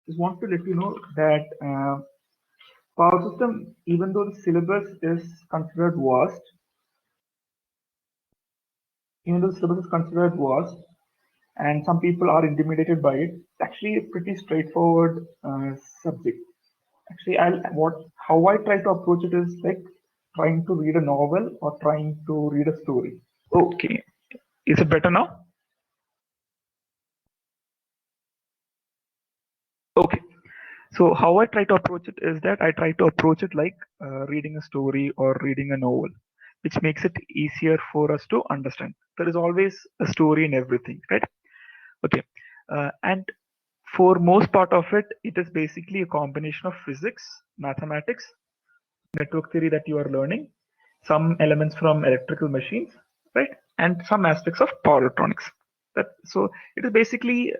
just want to let you know that power system, even though the syllabus is considered vast, and some people are intimidated by it, it's actually a pretty straightforward subject. Actually, how I try to approach it is like trying to read a novel or trying to read a story. Okay, is it better now? Okay. So how I try to approach it is that I try to approach it like reading a story or reading a novel, which makes it easier for us to understand. There is always a story in everything, right? Okay. And for most part of it, it is basically a combination of physics, mathematics, network theory that you are learning, some elements from electrical machines, right? And some aspects of power electronics. So it is basically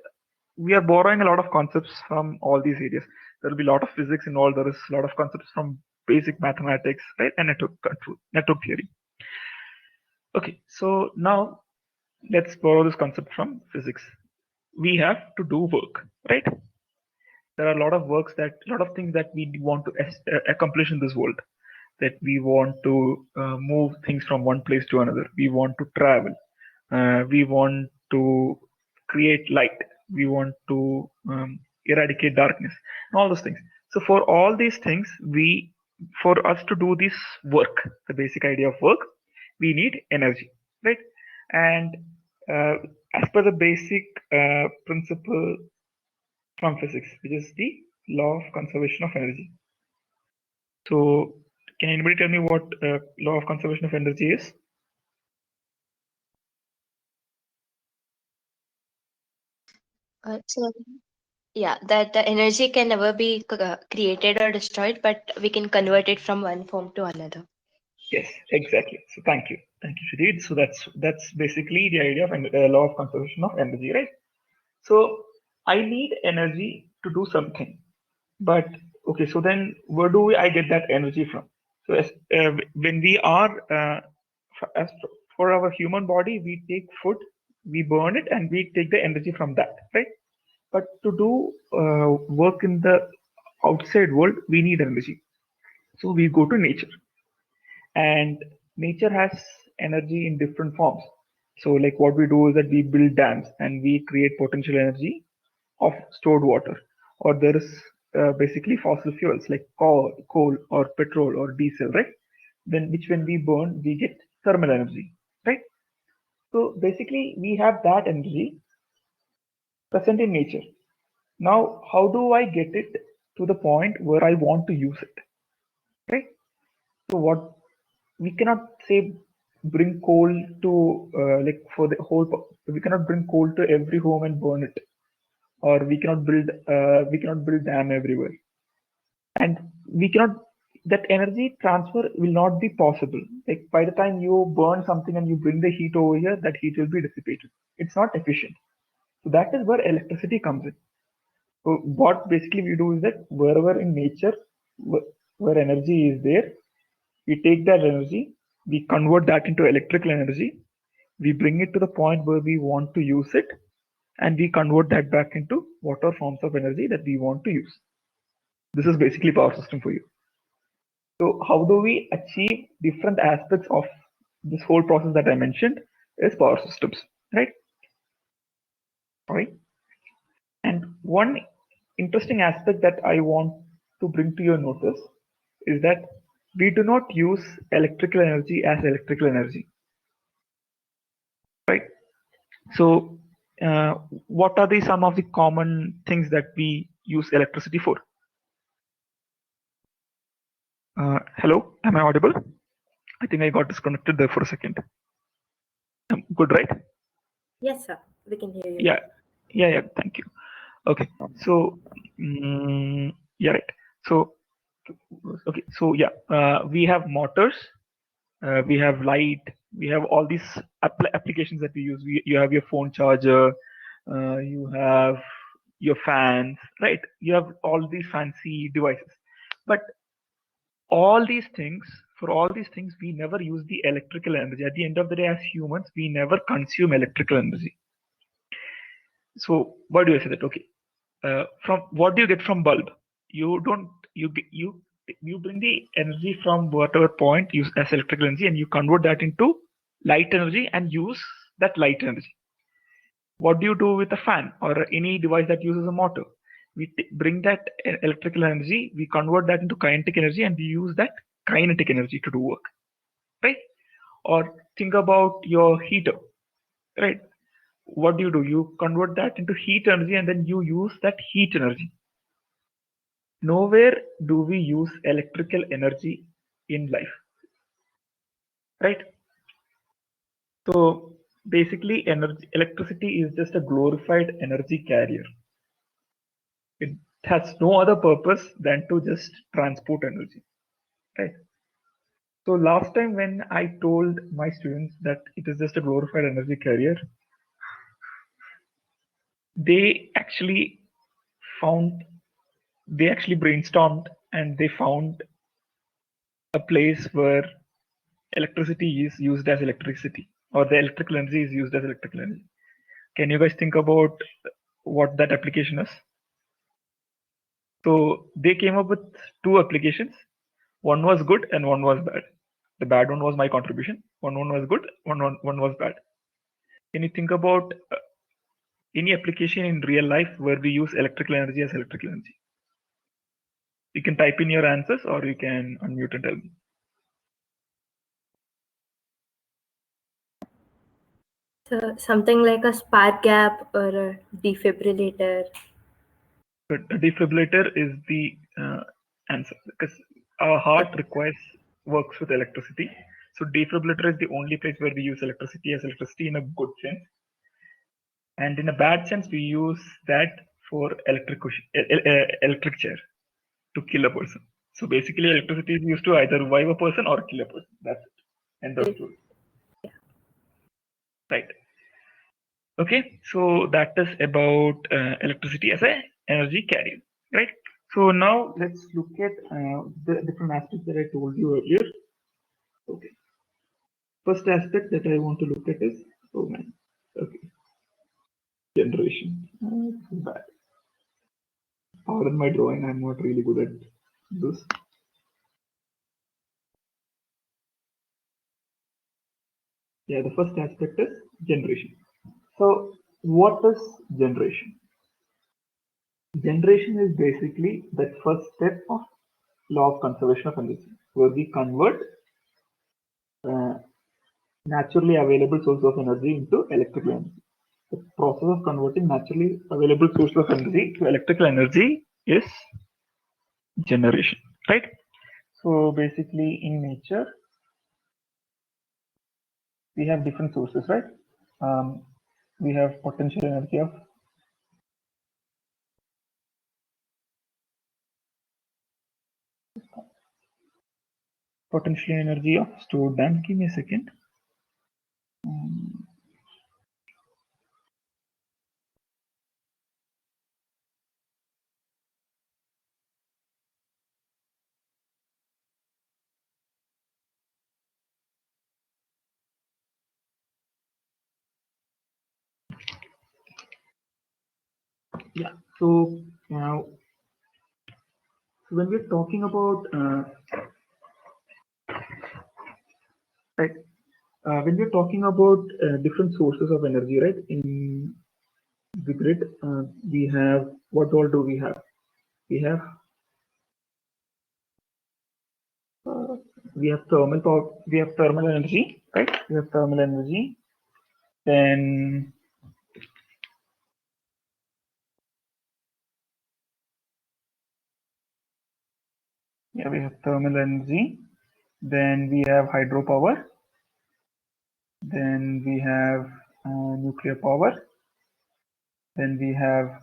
we are borrowing a lot of concepts from all these areas. There will be a lot of physics involved. There is a lot of concepts from basic mathematics, right, and network theory. Okay, so now let's borrow this concept from physics. We have to do work, right? There are a lot of things that we want to accomplish in this world. That we want to move things from one place to another. We want to travel. We want to create light. We want to eradicate darkness. All those things. So for all these things, for us to do this work, the basic idea of work, we need energy, right? And uh, as per the basic principle from physics, which is the law of conservation of energy. So, can anybody tell me what law of conservation of energy is? So, yeah, that the energy can never be created or destroyed, but we can convert it from one form to another. Yes, exactly. So, thank you, Shadid. So that's basically the idea of law of conservation of energy, right? So, I need energy to do something, but okay. So then, where do I get that energy from? So, when we are as for our human body, we take food, we burn it, and we take the energy from that, right? But to do work in the outside world, we need energy. So we go to nature, and nature has energy in different forms. So, like what we do is that we build dams and we create potential energy of stored water. Or there is basically fossil fuels like coal or petrol or diesel, right? When we burn, we get thermal energy, right? So basically, we have that energy present in nature. Now, how do I get it to the point where I want to use it? Right? So, what we cannot say bring coal to like for the we cannot bring coal to every home and burn it, or we cannot build dam everywhere, and we cannot that energy transfer will not be possible. Like by the time you burn something and you bring the heat over here, that heat will be dissipated. It's not efficient. So that is where electricity comes in. So what basically we do is that wherever in nature where energy is there, we take that energy, we convert that into electrical energy, we bring it to the point where we want to use it, and we convert that back into whatever forms of energy that we want to use. This is basically power system for you. So how do we achieve different aspects of this whole process that I mentioned is power systems, right? All right. And one interesting aspect that I want to bring to your notice is that we do not use electrical energy as electrical energy, right? So, what are some of the common things that we use electricity for? Hello, am I audible? I think I got disconnected there for a second. Good, right? Yes, sir. We can hear you. Yeah. Thank you. Okay, so yeah, right. So okay, so yeah, we have motors, we have light, we have all these applications that we use. You have your phone charger, you have your fans, right? You have all these fancy devices, but all these things, for all these things, we never use the electrical energy. At the end of the day, as humans, we never consume electrical energy. So why do I say that? Okay, from what do you get from bulb? You don't you bring the energy from whatever point use as electrical energy, and you convert that into light energy and use that light energy. What do you do with a fan or any device that uses a motor? We bring that electrical energy, we convert that into kinetic energy, and we use that kinetic energy to do work, right? Or think about your heater, right? What do? You convert that into heat energy, and then you use that heat energy. Nowhere do we use electrical energy in life, right? So basically, electricity is just a glorified energy carrier. It has no other purpose than to just transport energy, right? So last time when I told my students that it is just a glorified energy carrier, they actually brainstormed and they found a place where electricity is used as electricity, or the electrical energy is used as electrical energy. Can you guys think about what that application is? So they came up with two applications. One was good and one was bad. The bad one was my contribution. One was good, one was bad. Can you think about any application in real life where we use electrical energy as electrical energy? You can type in your answers or you can unmute and tell me. So something like a spark gap or a defibrillator. But a defibrillator is the answer, because our heart works with electricity. So defibrillator is the only place where we use electricity as electricity in a good sense. And in a bad sense, we use that for electric chair to kill a person. So basically, electricity is used to either revive a person or kill a person. That's it. End of story. Right. Okay. So that is about electricity as a energy carrier. Right. So now let's look at the different aspects that I told you earlier. Okay. First aspect that I want to look at is, oh man, okay, generation. Bad. Pardon my drawing, I'm not really good at this. Yeah, the first aspect is generation. So what is generation? Generation is basically that first step of law of conservation of energy, where we convert naturally available source of energy into electrical energy. The process of converting naturally available source of energy to electrical energy is generation, right? So basically in nature, we have different sources, right? We have potential energy of stored dam. Give me a second. Yeah. So now, when we're talking about right, when we're talking about different sources of energy, right? In the grid, we have, what all do we have? We have thermal power. We have thermal energy, right? We have thermal energy. Then yeah, we have thermal energy. Then we have hydropower. Then we have nuclear power. Then we have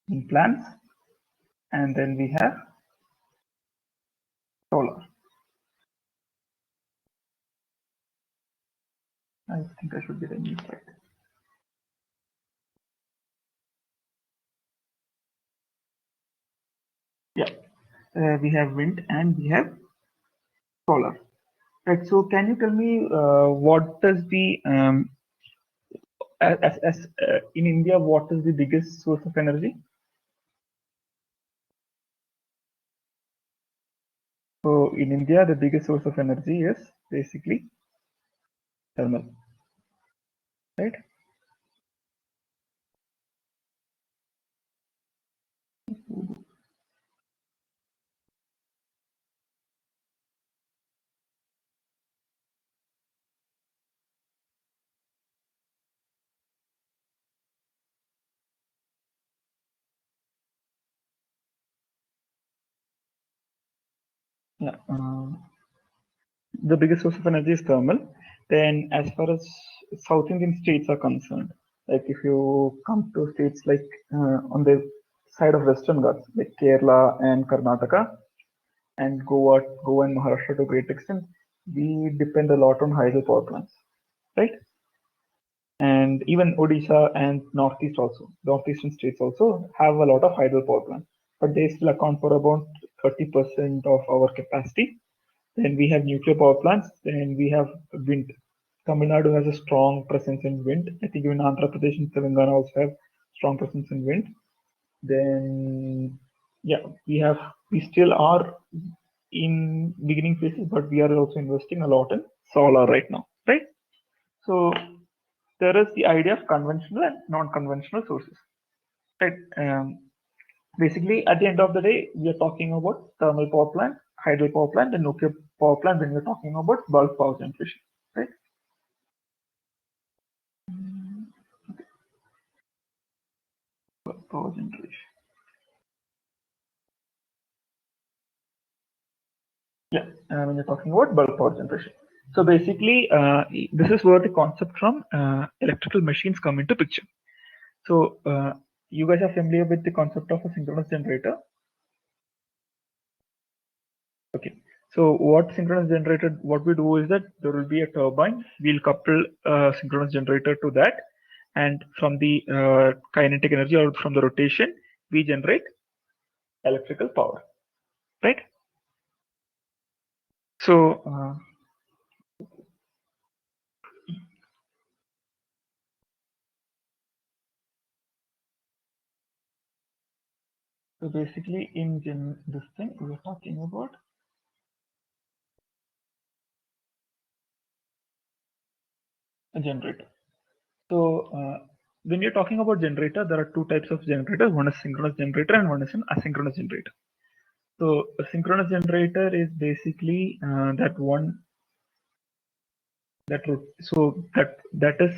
wind plants, and then we have solar. I think I should get a new slide. Yeah, we have wind and we have solar. Right. So can you tell me what does the in India, what is the biggest source of energy? So in India, the biggest source of energy is basically thermal, right? Yeah. The biggest source of energy is thermal. Then, as far as South Indian states are concerned, like if you come to states like on the side of Western Ghats, like Kerala and Karnataka, and Goa and Maharashtra to a great extent, we depend a lot on hydropower plants, right? And even Odisha and northeastern states also have a lot of hydropower plants, but they still account for about 30% of our capacity. Then we have nuclear power plants. Then we have wind. Tamil Nadu has a strong presence in wind. I think even Andhra Pradesh and Telangana also have strong presence in wind. Then, yeah, we still are in beginning phases, but we are also investing a lot in solar right now, right? So there is the idea of conventional and non-conventional sources, right? Basically, at the end of the day, we are talking about thermal power plant, hydro power plant, and nuclear power plant when we're talking about bulk power generation, right? Bulk power generation. Yeah, when you're talking about bulk power generation. So basically, this is where the concept from electrical machines come into picture. So you guys are familiar with the concept of a synchronous generator. Okay. So what synchronous generator, what we do is that there will be a turbine. We'll couple a synchronous generator to that, and from the kinetic energy or from the rotation, we generate electrical power, right? So so basically, in this thing, we are talking about a generator. So when you're talking about generator, there are two types of generators. One is synchronous generator and one is an asynchronous generator. So a synchronous generator is basically that one that so that is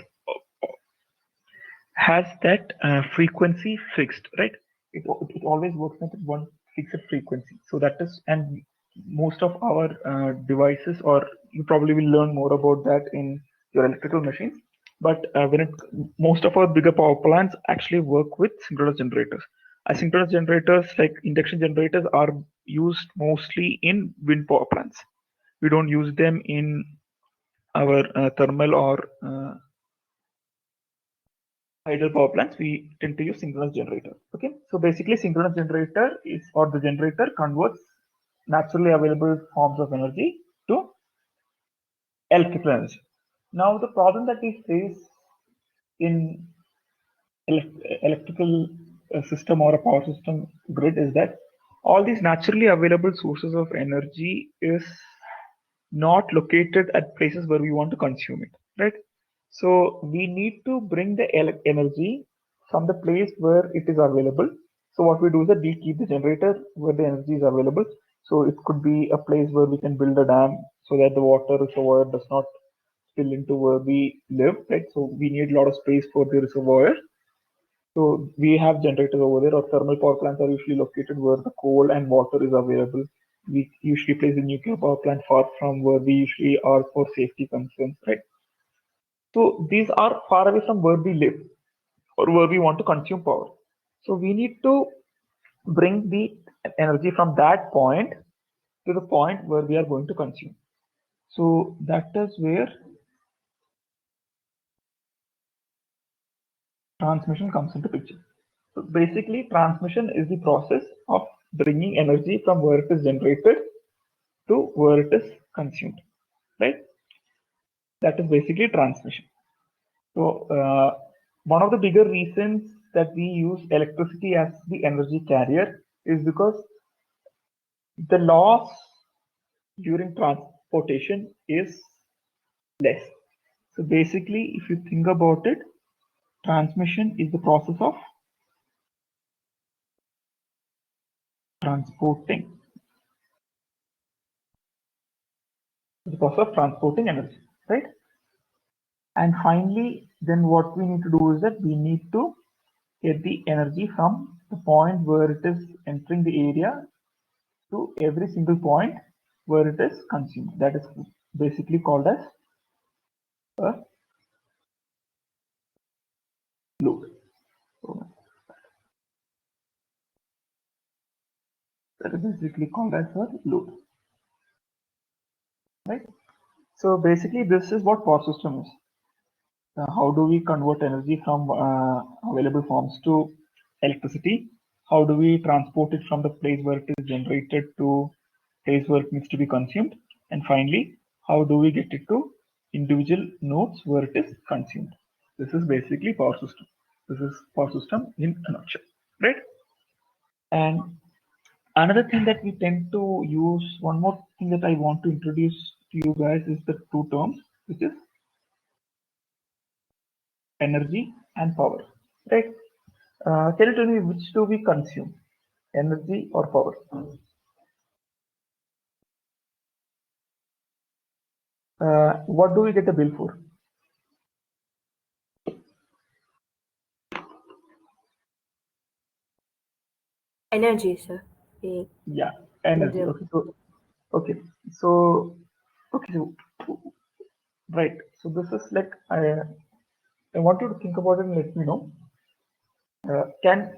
has that frequency fixed, right? It always works at one fixed frequency. So that is, and most of our devices, or you probably will learn more about that in your electrical machines. But most of our bigger power plants actually work with synchronous generators. Asynchronous generators, like induction generators, are used mostly in wind power plants. We don't use them in our thermal or hydel power plants. We tend to use synchronous generator. Okay, so basically, synchronous generator is, or the generator converts naturally available forms of energy to electrical energy. Now, the problem that we face in electrical system or a power system grid is that all these naturally available sources of energy is not located at places where we want to consume it, right? So we need to bring the energy from the place where it is available. So what we do is that we keep the generator where the energy is available. So it could be a place where we can build a dam so that the water reservoir does not spill into where we live, right? So we need a lot of space for the reservoir. So we have generators over there, or thermal power plants are usually located where the coal and water is available. We usually place the nuclear power plant far from where we usually are for safety concerns, right? So these are far away from where we live or where we want to consume power. So we need to bring the energy from that point to the point where we are going to consume. So that is where transmission comes into picture. So basically, transmission is the process of bringing energy from where it is generated to where it is consumed, right? That is basically transmission. So one of the bigger reasons that we use electricity as the energy carrier is because the loss during transportation is less. So basically, if you think about it, transmission is the process of transporting. The process of transporting energy, right? And finally, then what we need to do is that we need to get the energy from the point where it is entering the area to every single point where it is consumed. That is basically called as a load. So that is basically called as a load, right? So basically, this is what power system is. How do we convert energy from available forms to electricity? How do we transport it from the place where it is generated to place where it needs to be consumed? And finally, how do we get it to individual nodes where it is consumed? This is basically power system. This is power system in a nutshell, right? And another thing that we tend to use, one more thing that I want to introduce to you guys is the two terms, which is energy and power, right? Can you tell me which do we consume, energy or power? What do we get a bill for? Energy, sir. Yeah, energy. Consume. Okay, so okay, so right. So this is like I want you to think about it and let me know. Can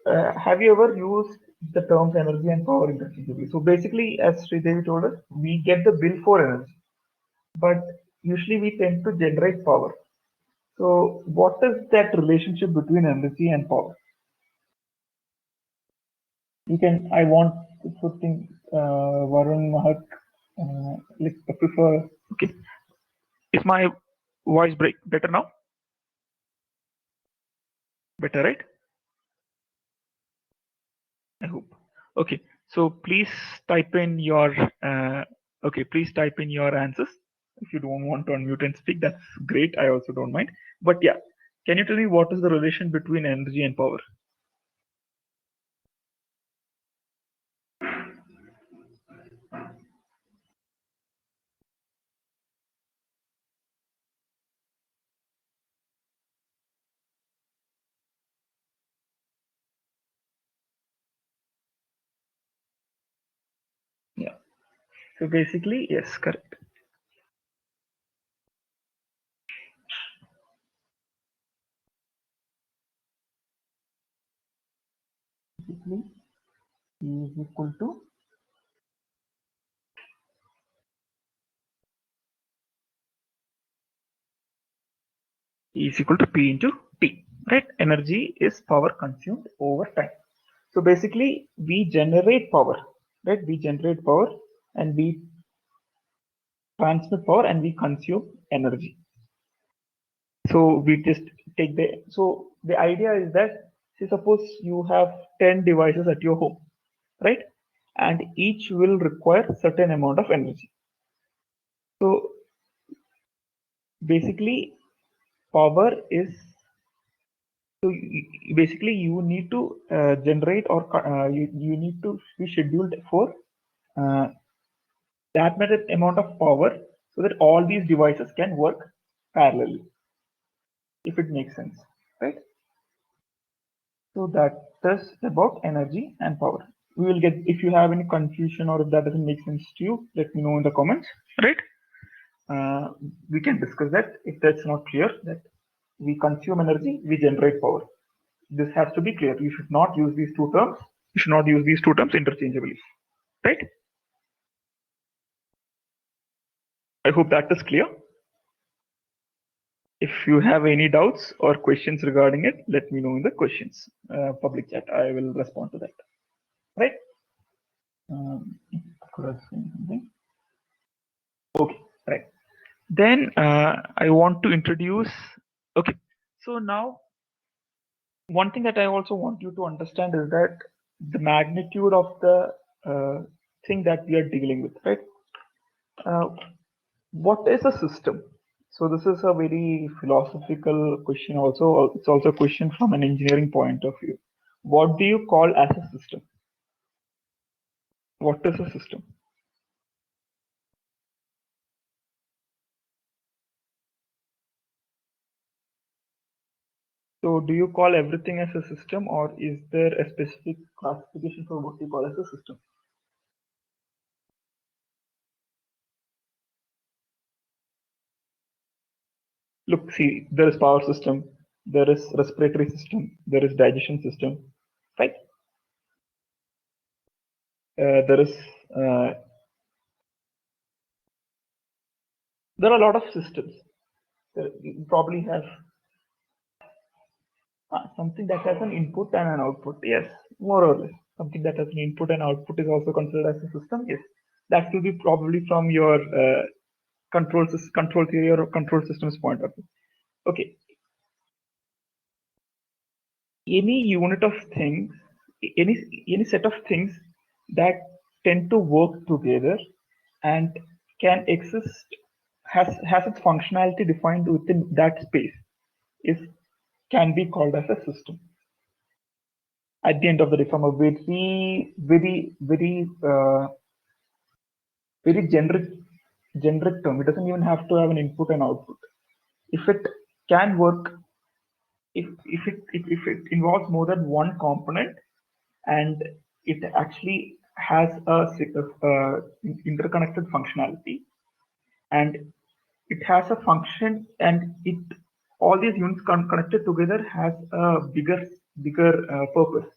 have you ever used the terms energy and power interchangeably? So basically, as Sridevi told us, we get the bill for energy, but usually we tend to generate power. So what is that relationship between energy and power? You can, I want to think, Varun, Mahak, like prefer. Okay, is my voice break better now? Better, right? I hope. Okay, so please type in your please type in your answers. If you don't want to unmute and speak, that's great. I also don't mind. But yeah, can you tell me what is the relation between energy and power? Yeah. So basically, yes, correct. Basically, E is equal to E is equal to P into T, right? Energy is power consumed over time. So basically, we generate power, right? We generate power and we transmit power and we consume energy. So we just take so the idea is that, say, suppose you have 10 devices at your home, right? And each will require certain amount of energy. So basically, power is so basically you need to generate or you need to be scheduled for uh, that much amount of power so that all these devices can work parallelly, if it makes sense, right? So that is about energy and power. We will get, if you have any confusion or if that doesn't make sense to you, let me know in the comments, right? We can discuss that. If that's not clear, that we consume energy, we generate power. This has to be clear. You should not use these two terms. You should not use these two terms interchangeably, right? I hope that is clear. If you have any doubts or questions regarding it, let me know in the questions public chat. I will respond to that, right? Could I say something? Okay, right. Then I want to introduce. Okay, So now, one thing that I also want you to understand is that the magnitude of the thing that we are dealing with, right? Uh, what is a system? So this is a very philosophical question also. It's also a question from an engineering point of view. What do you call as a system? What is a system? So do you call everything as a system, or is there a specific classification for what you call as a system? Look, see, there is power system, there is respiratory system, there is digestion system, right? There is there are a lot of systems. You probably have something that has an input and an output. Yes, more or less. Something that has an input and output is also considered as a system. Yes, that will be probably from your control theory or control systems point of view. Okay, any unit of things, any set of things that tend to work together and can exist has its functionality defined within that space is can be called as a system. At the end of the day, from a very generic term, it doesn't even have to have an input and output. If it can work, if it involves more than one component and it actually has a interconnected functionality, and it has a function, and it all these units connected together has a bigger purpose,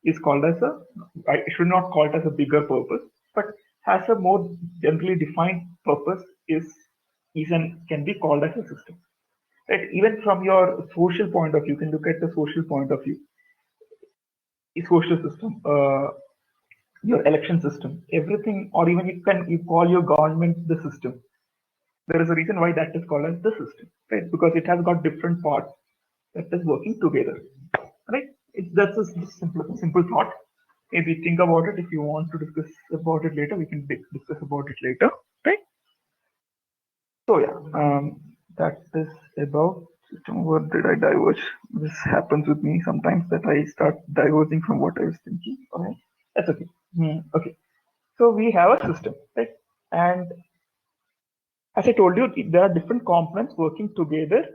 is called as a, I should not call it as a bigger purpose, but has a more generally defined purpose, is and can be called as a system. Right? Even from your social point of view, you can look at the social point of view. A social system, your election system, everything, or even you call your government the system. There is a reason why that is called as the system, right? Because it has got different parts that is working together, right? That's a simple thought. Maybe think about it. If you want to discuss about it later, we can discuss about it later, right? So yeah, that is about system. Where did I diverge? This happens with me sometimes that I start diverging from what I was thinking. Okay, that's okay. Okay, so we have a system, right? And as I told you, there are different components working together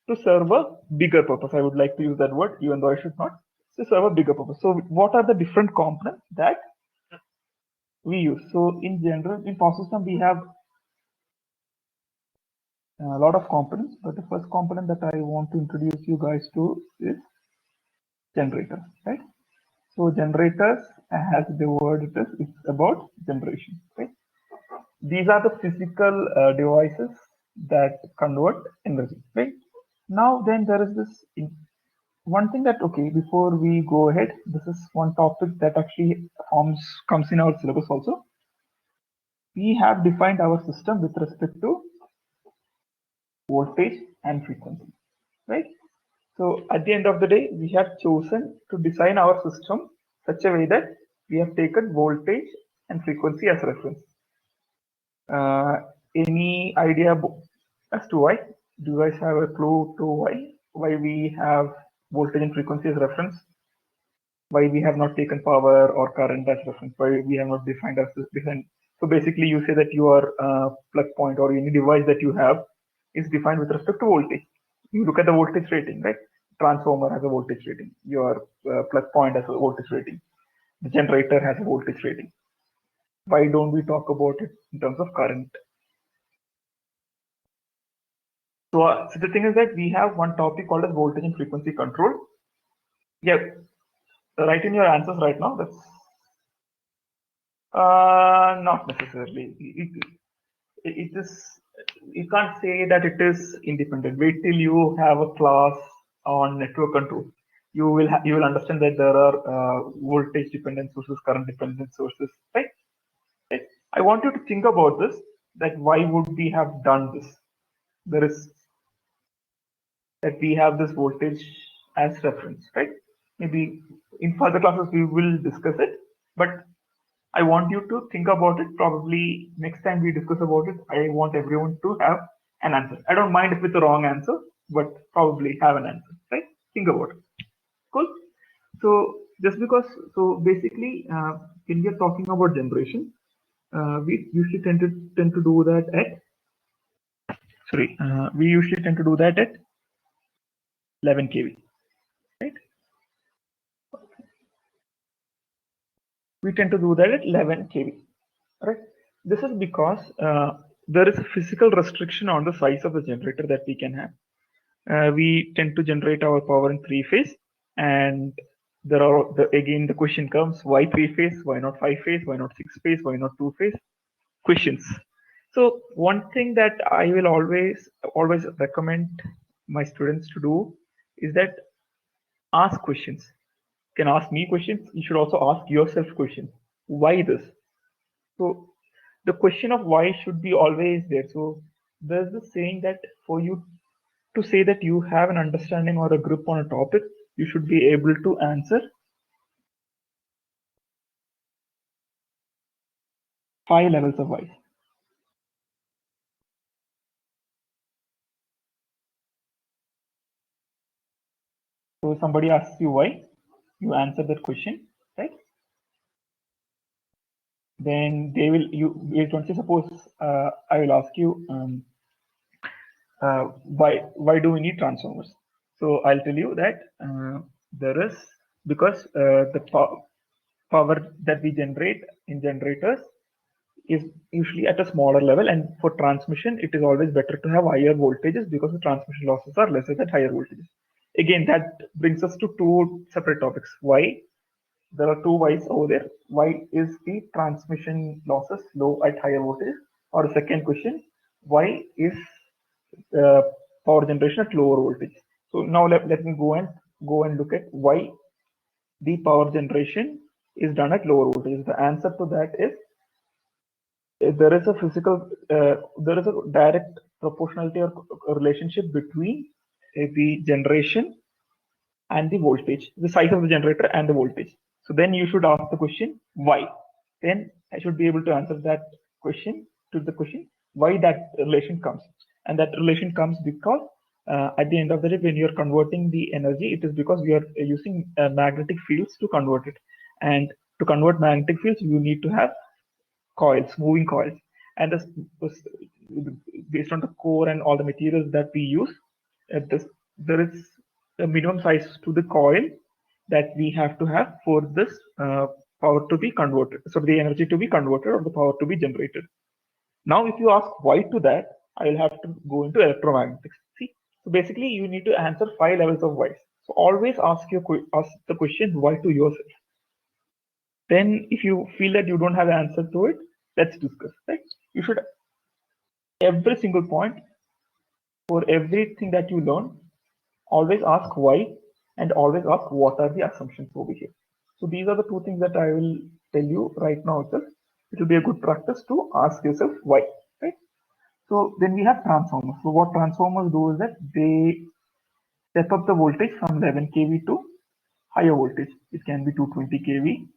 to serve a bigger purpose. I would like to use that word, even though I should not. To serve a bigger purpose. So, what are the different components that we use? So, in general, in power system, we have a lot of components, but the first component that I want to introduce you guys to is generators, right? So, generators, as the word it is, it's about generation, right? These are the physical devices that convert energy, right? Now, then there is this one thing that, okay, before we go ahead, this is one topic that actually comes in our syllabus also. We have defined our system with respect to voltage and frequency, right? So at the end of the day, we have chosen to design our system such a way that we have taken voltage and frequency as reference. Uh, any idea as to why? Do you guys have a clue to why we have voltage and frequency as reference? Why we have not taken power or current as reference? Why we have not defined as defined? So basically, you say that your plug point or any device that you have is defined with respect to voltage. You look at the voltage rating, right? Transformer has a voltage rating. Your plug point has a voltage rating. The generator has a voltage rating. Why don't we talk about it in terms of current? So the thing is that we have one topic called as voltage and frequency control. Yeah, write in your answers right now. That's not necessarily. It is. You can't say that it is independent. Wait till you have a class on network control. You will understand that there are voltage dependent sources, current dependent sources, right? Right? I want you to think about this. That why would we have done this? There is that we have this voltage as reference, right? Maybe in further classes we will discuss it, but I want you to think about it. Probably next time we discuss about it, I want everyone to have an answer. I don't mind if it's a wrong answer, but probably have an answer, right? Think about it. Cool. So just because, so basically, when we are talking about generation, we usually tend to do that at, we usually tend to do that at 11 kV, right? We tend to do that at 11 kV, right? This is because there is a physical restriction on the size of the generator that we can have. We tend to generate our power in three phase, and there are again the question comes: why three phase? Why not five phase? Why not six phase? Why not two phase? Questions. So one thing that I will always recommend my students to do is that ask questions. You can ask me questions. You should also ask yourself questions. Why this? So the question of why should be always there. So there's this saying that for you to say that you have an understanding or a grip on a topic, you should be able to answer 5 levels of why. So somebody asks you why, you answer that question, right? Then they will, once you suppose I will ask you why do we need transformers? So I'll tell you that there is, because the power that we generate in generators is usually at a smaller level, and for transmission it is always better to have higher voltages because the transmission losses are lesser at higher voltages. Again, that brings us to two separate topics. Why? There are two whys over there. Why is the transmission losses low at higher voltage? Or the second question, why is power generation at lower voltage? So now let me go and look at why the power generation is done at lower voltage. The answer to that is there is a there is a direct proportionality or relationship between the generation and the voltage, the size of the generator and the voltage. So then you should ask the question, why? Then I should be able to answer that question to the question, why that relation comes. And that relation comes because at the end of the day, when you're converting the energy, it is because we are using magnetic fields to convert it. And to convert magnetic fields, you need to have coils, moving coils. And this, based on the core and all the materials that we use, there is a minimum size to the coil that we have to have for this power to be converted, so the energy to be converted or the power to be generated. Now, if you ask why to that, I will have to go into electromagnetics. See, so basically, you need to answer 5 levels of whys. So always ask the question why to yourself. Then, if you feel that you don't have an answer to it, let's discuss. Right? You should every single point for everything that you learn, always ask why and always ask what are the assumptions over here. So these are the two things that I will tell you right now itself. It will be a good practice to ask yourself why. Right? So then we have transformers. So what transformers do is that they step up the voltage from 11 kV to higher voltage. It can be 220 kV.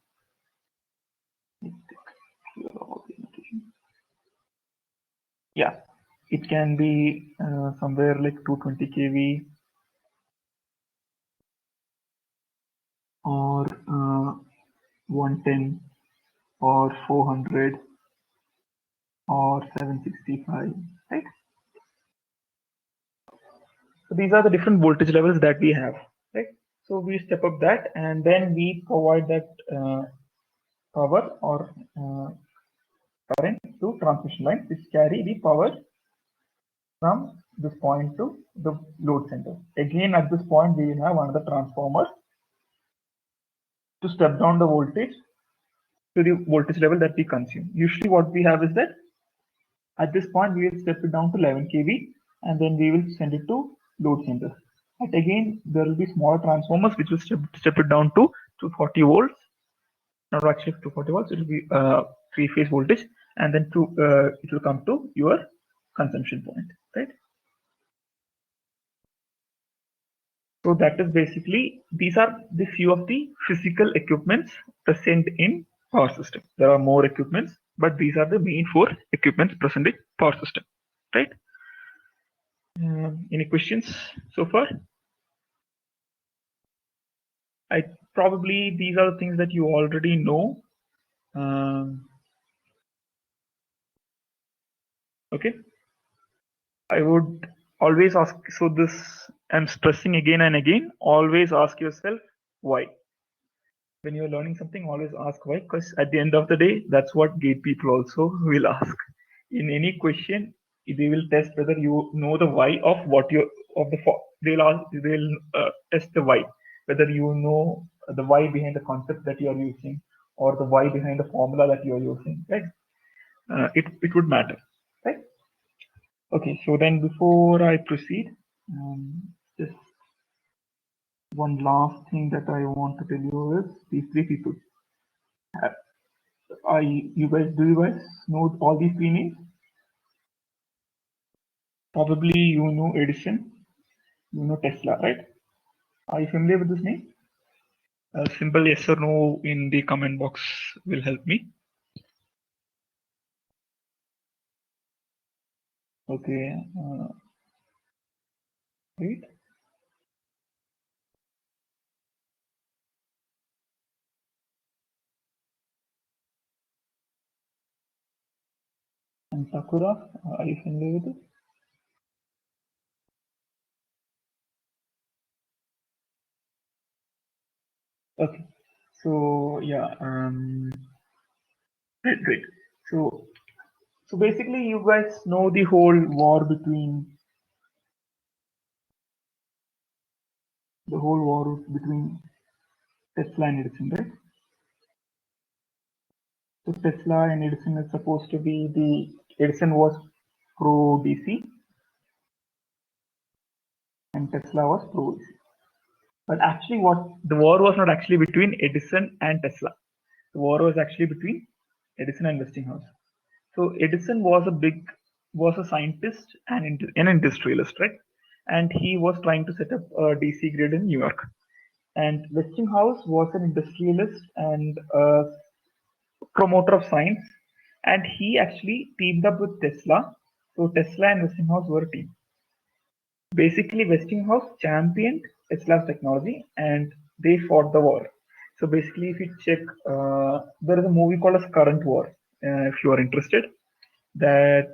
Yeah, it can be somewhere like 220 kV or 110 or 400 or 765, right? So these are the different voltage levels that we have, right? So we step up that and then we provide that power or current to transmission lines which carry the power from this point to the load center. Again, at this point, we have another transformer to step down the voltage to the voltage level that we consume. Usually what we have is that at this point, we will step it down to 11 kV and then we will send it to load center. But again, there will be smaller transformers which will step it down to 240 volts. Not actually 240 volts, it will be three-phase voltage, and then it will come to your consumption point, right? So that is basically, these are the few of the physical equipments present in power system. There are more equipments, but these are the main four equipments present in power system, right? Any questions so far? I probably, these are the things that you already know. Okay. I would always ask, so this, I'm stressing again and again, always ask yourself why. When you're learning something, always ask why, because at the end of the day, that's what gate people also will ask. In any question, they will test whether you know the why of what you of the they'll test the why, whether you know the why behind the concept that you are using or the why behind the formula that you are using, right? It would matter, right? Okay, so then before I proceed, just one last thing that I want to tell you is these three people. Do you guys know all these three names? Probably you know Edison, you know Tesla, right? Are you familiar with this name? A simple yes or no in the comment box will help me. Okay, wait. And Sakura, are you familiar with it? Okay, so yeah, great. So basically, you guys know the whole war between Tesla and Edison, right? So Tesla and Edison is supposed to be Edison was pro DC and Tesla was pro AC. But actually, what the war was not actually between Edison and Tesla. The war was actually between Edison and Westinghouse. So Edison was a scientist and an industrialist, right? And he was trying to set up a DC grid in New York. And Westinghouse was an industrialist and a promoter of science, and he actually teamed up with Tesla. So Tesla and Westinghouse were a team. Basically, Westinghouse championed Tesla's technology, and they fought the war. So basically, if you check, there is a movie called as Current War. If you are interested, that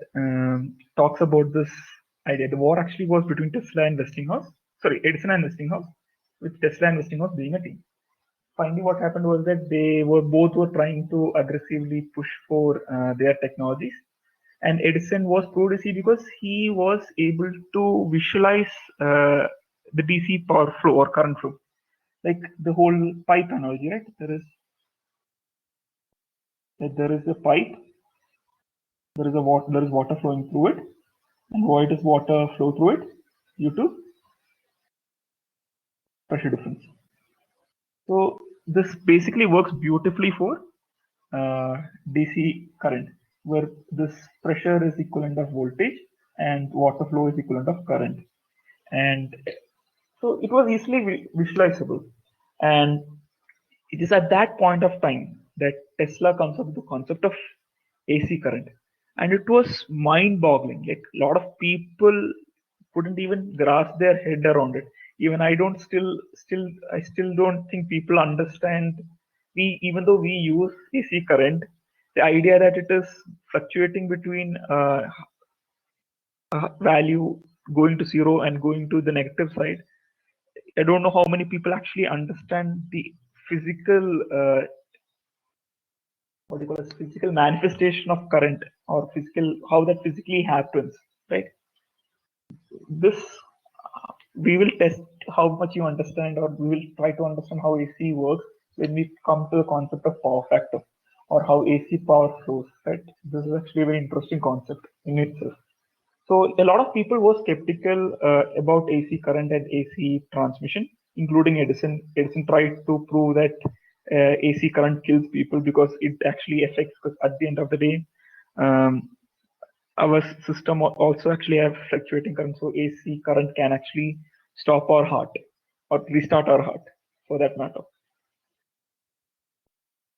talks about this idea. The war actually was between Tesla and Westinghouse. Sorry, Edison and Westinghouse, with Tesla and Westinghouse being a team. Finally, what happened was that they were both trying to aggressively push for their technologies, and Edison was pro DC because he was able to visualize the DC power flow or current flow, like the whole pipe analogy, right? There is a pipe, there is water flowing through it, and why does water flow through it? Due to pressure difference. So this basically works beautifully for DC current, where this pressure is equivalent of voltage and water flow is equivalent of current. And so it was easily visualizable. And it is at that point of time that Tesla comes up with the concept of AC current. And it was mind boggling. Like a lot of people couldn't even grasp their head around it. Even I still don't think people understand. Even though we use AC current, the idea that it is fluctuating between value going to zero and going to the negative side. I don't know how many people actually understand the physical, what do you call it, physical manifestation of current, or how that physically happens, right? This, we will test how much you understand, or we will try to understand how AC works when we come to the concept of power factor, or how AC power flows, right? This is actually a very interesting concept in itself. So a lot of people were skeptical about AC current and AC transmission, including Edison. Edison tried to prove that AC current kills people because it actually affects. Because at the end of the day, our system also actually have fluctuating current. So AC current can actually stop our heart. or restart our heart for that matter.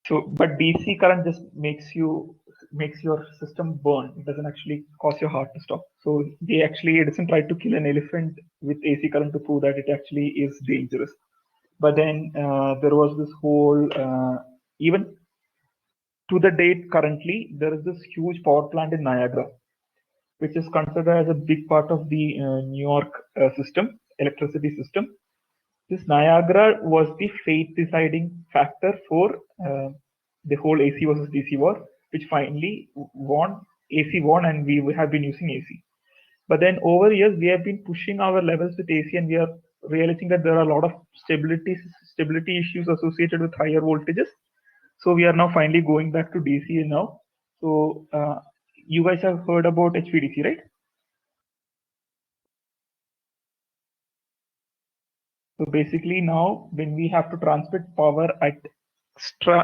So, but DC current just makes your system burn. It doesn't actually cause your heart to stop. So it doesn't try to kill an elephant with AC current to prove that it actually is dangerous. But then there was this whole even to the date currently there is this huge power plant in Niagara, which is considered as a big part of the New York electricity system. This Niagara was the fate deciding factor for the whole AC versus DC war, which finally won. AC won, and we have been using AC. But then over years, we have been pushing our levels with AC, and we are realizing that there are a lot of stability issues associated with higher voltages. So we are now finally going back to DC now. So you guys have heard about HVDC, right? So basically now when we have to transmit power at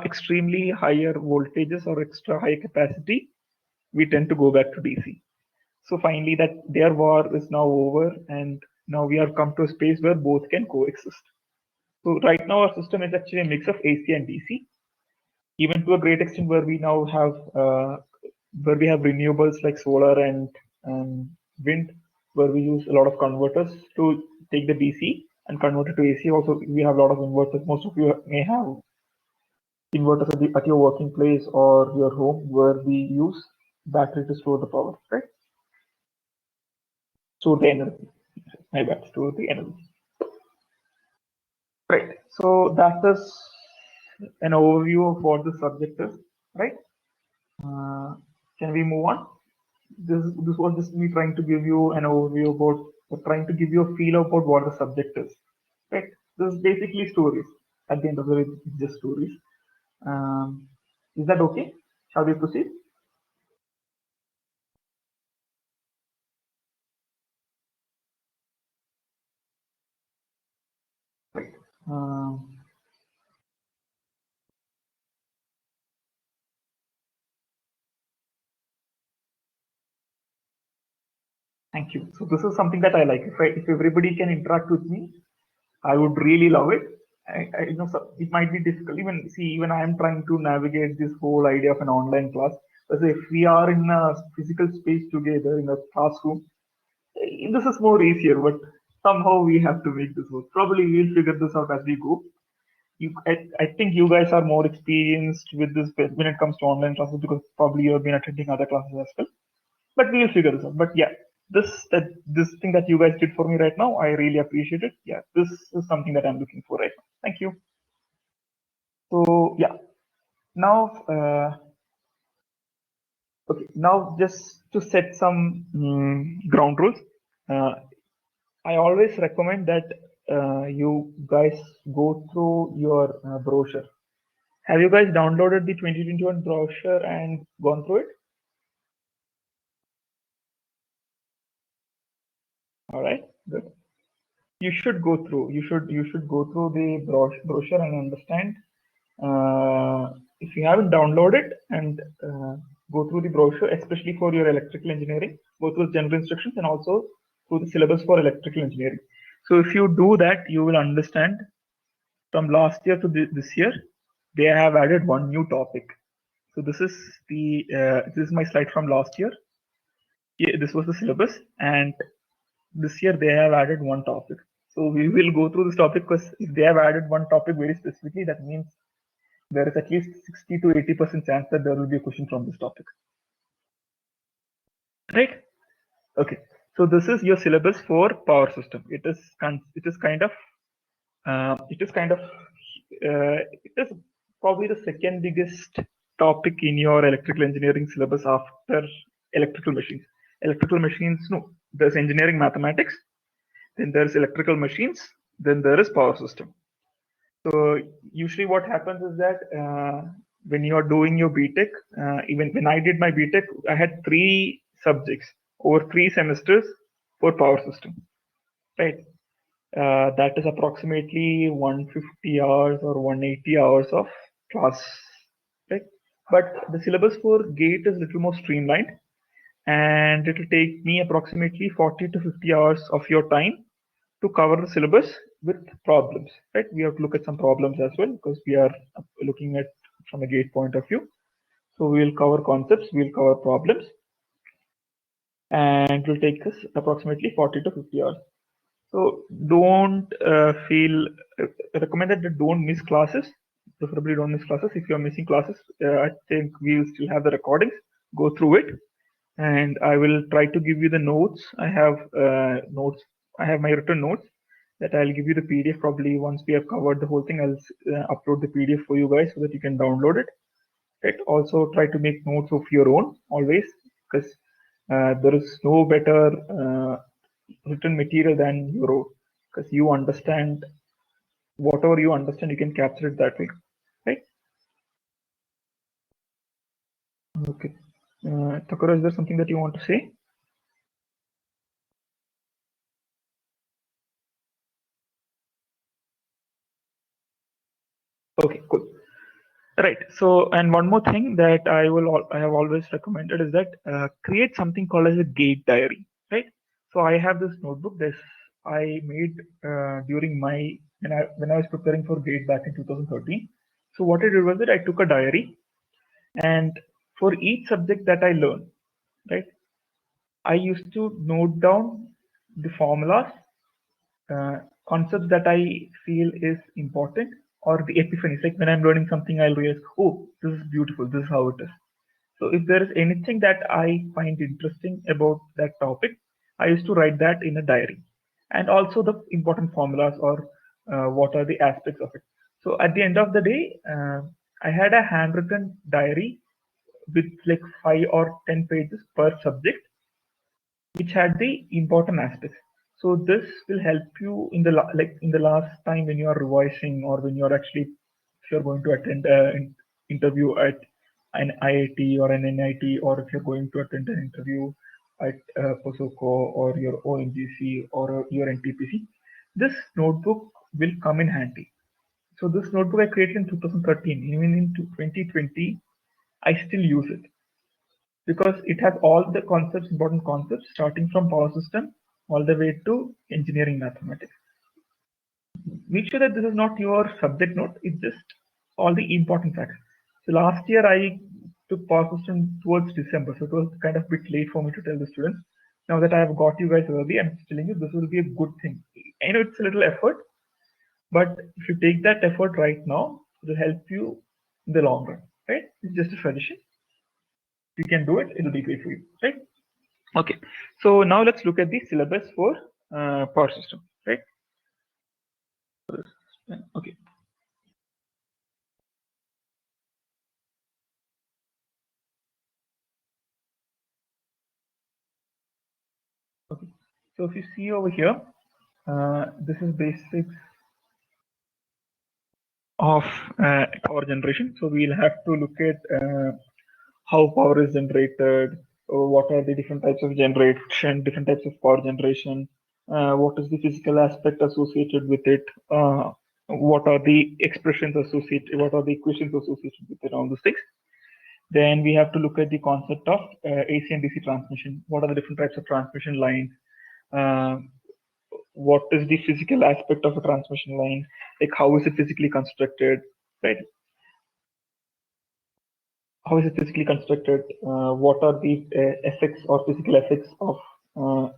extremely higher voltages or extra high capacity, we tend to go back to DC. So finally that their war is now over, and now we have come to a space where both can coexist. So right now our system is actually a mix of AC and DC, even to a great extent where we now have renewables like solar and wind, where we use a lot of converters to take the DC and convert it to AC. Also, we have a lot of inverters. Most of you may have inverters at your working place or your home, where we use battery to store the power, right? Store the energy. My bad, store the energy. Right. So that is an overview of what the subject is, right? Can we move on? This was just me trying to give you an overview about, or trying to give you a feel about what the subject is. Right? This is basically stories. At the end of the day, it's just stories. Is that okay? Shall we proceed? Right. Thank you. So this is something that I like. If everybody can interact with me, I would really love it. I know it might be difficult. Even I am trying to navigate this whole idea of an online class. But if we are in a physical space together in a classroom, this is more easier. But somehow we have to make this work. Probably we'll figure this out as we go. I think you guys are more experienced with this when it comes to online classes, because probably you have been attending other classes as well. But we will figure this out. But yeah, this thing that you guys did for me right now, I really appreciate it. Yeah, this is something that I'm looking for right now. Thank you. So yeah, now okay, now just to set some ground rules. I always recommend that you guys go through your brochure. Have you guys downloaded the 2021 brochure and gone through it? All right, good. You should go through. You should go through the brochure and understand. If you haven't downloaded, and go through the brochure, especially for your electrical engineering, go through the general instructions and also through the syllabus for electrical engineering. So if you do that, you will understand from last year to this year, they have added one new topic. So this is my slide from last year. Yeah, this was the syllabus, and this year they have added one topic. So we will go through this topic, because if they have added one topic very specifically, that means there is at least 60 to 80% chance that there will be a question from this topic. Right? Okay. So this is your syllabus for power system. It is probably the second biggest topic in your electrical engineering syllabus after electrical machines. Electrical machines, no. There's engineering mathematics, then there's electrical machines, then there is power system. So usually what happens is that when you are doing your BTech, even when I did my BTech, I had 3 subjects over 3 semesters for power system, right? That is approximately 150 hours or 180 hours of class, right? But the syllabus for GATE is a little more streamlined, and it will take me approximately 40 to 50 hours of your time to cover the syllabus with problems, right? We have to look at some problems as well because we are looking at from a GATE point of view. So we will cover concepts, we will cover problems, and it will take us approximately 40 to 50 hours. So don't recommended that don't miss classes. Preferably don't miss classes. If you're missing classes, I think we will still have the recordings. Go through it, and I will try to give you the notes. I have notes. I have my written notes that I'll give you the PDF probably once we have covered the whole thing. I'll upload the PDF for you guys so that you can download it. Right. Also try to make notes of your own always, because there is no better written material than your own, because you understand whatever you understand, you can capture it that way, right? Okay. Takara, is there something that you want to say? Okay, cool. Right. So, and one more thing that I have always recommended is that create something called as a gate diary, right? So I have this notebook. This I made during my when I was preparing for gate back in 2013. So what I did was that I took a diary, and for each subject that I learned, right, I used to note down the formulas, concepts that I feel is important, or the epiphanies. Like when I'm learning something, I'll realize, oh, this is beautiful. This is how it is. So if there is anything that I find interesting about that topic, I used to write that in a diary, and also the important formulas or what are the aspects of it. So at the end of the day, I had a handwritten diary with like 5 or 10 pages per subject, which had the important aspects. So this will help you in the like in the last time when you are revising, or when you are actually, if you're going to attend an interview at an IIT or an NIT, or if you're going to attend an interview at POSOCO or your ONGC or your NTPC, this notebook will come in handy. So this notebook I created in 2013. Even in 2020, I still use it, because it has all the concepts, important concepts, starting from power system all the way to engineering mathematics. Make sure that this is not your subject note, it's just all the important facts. So last year I took power system towards December, so it was kind of a bit late for me to tell the students. Now that I have got you guys early, I'm telling you this will be a good thing. I know it's a little effort, but if you take that effort right now, it will help you in the long run, right? It's just a suggestion. If you can do it, it'll be great for you, right? Okay, so now let's look at the syllabus for power system, right? Okay. Okay. So if you see over here, this is basics of power generation. So we'll have to look at how power is generated, what are the different types of generation, different types of power generation, what is the physical aspect associated with it, what are the expressions associated, what are the equations associated with it, all those things. Then we have to look at the concept of AC and DC transmission. What are the different types of transmission lines? What is the physical aspect of a transmission line? Like how is it physically constructed, right? How is it physically constructed? What are the effects or physical effects of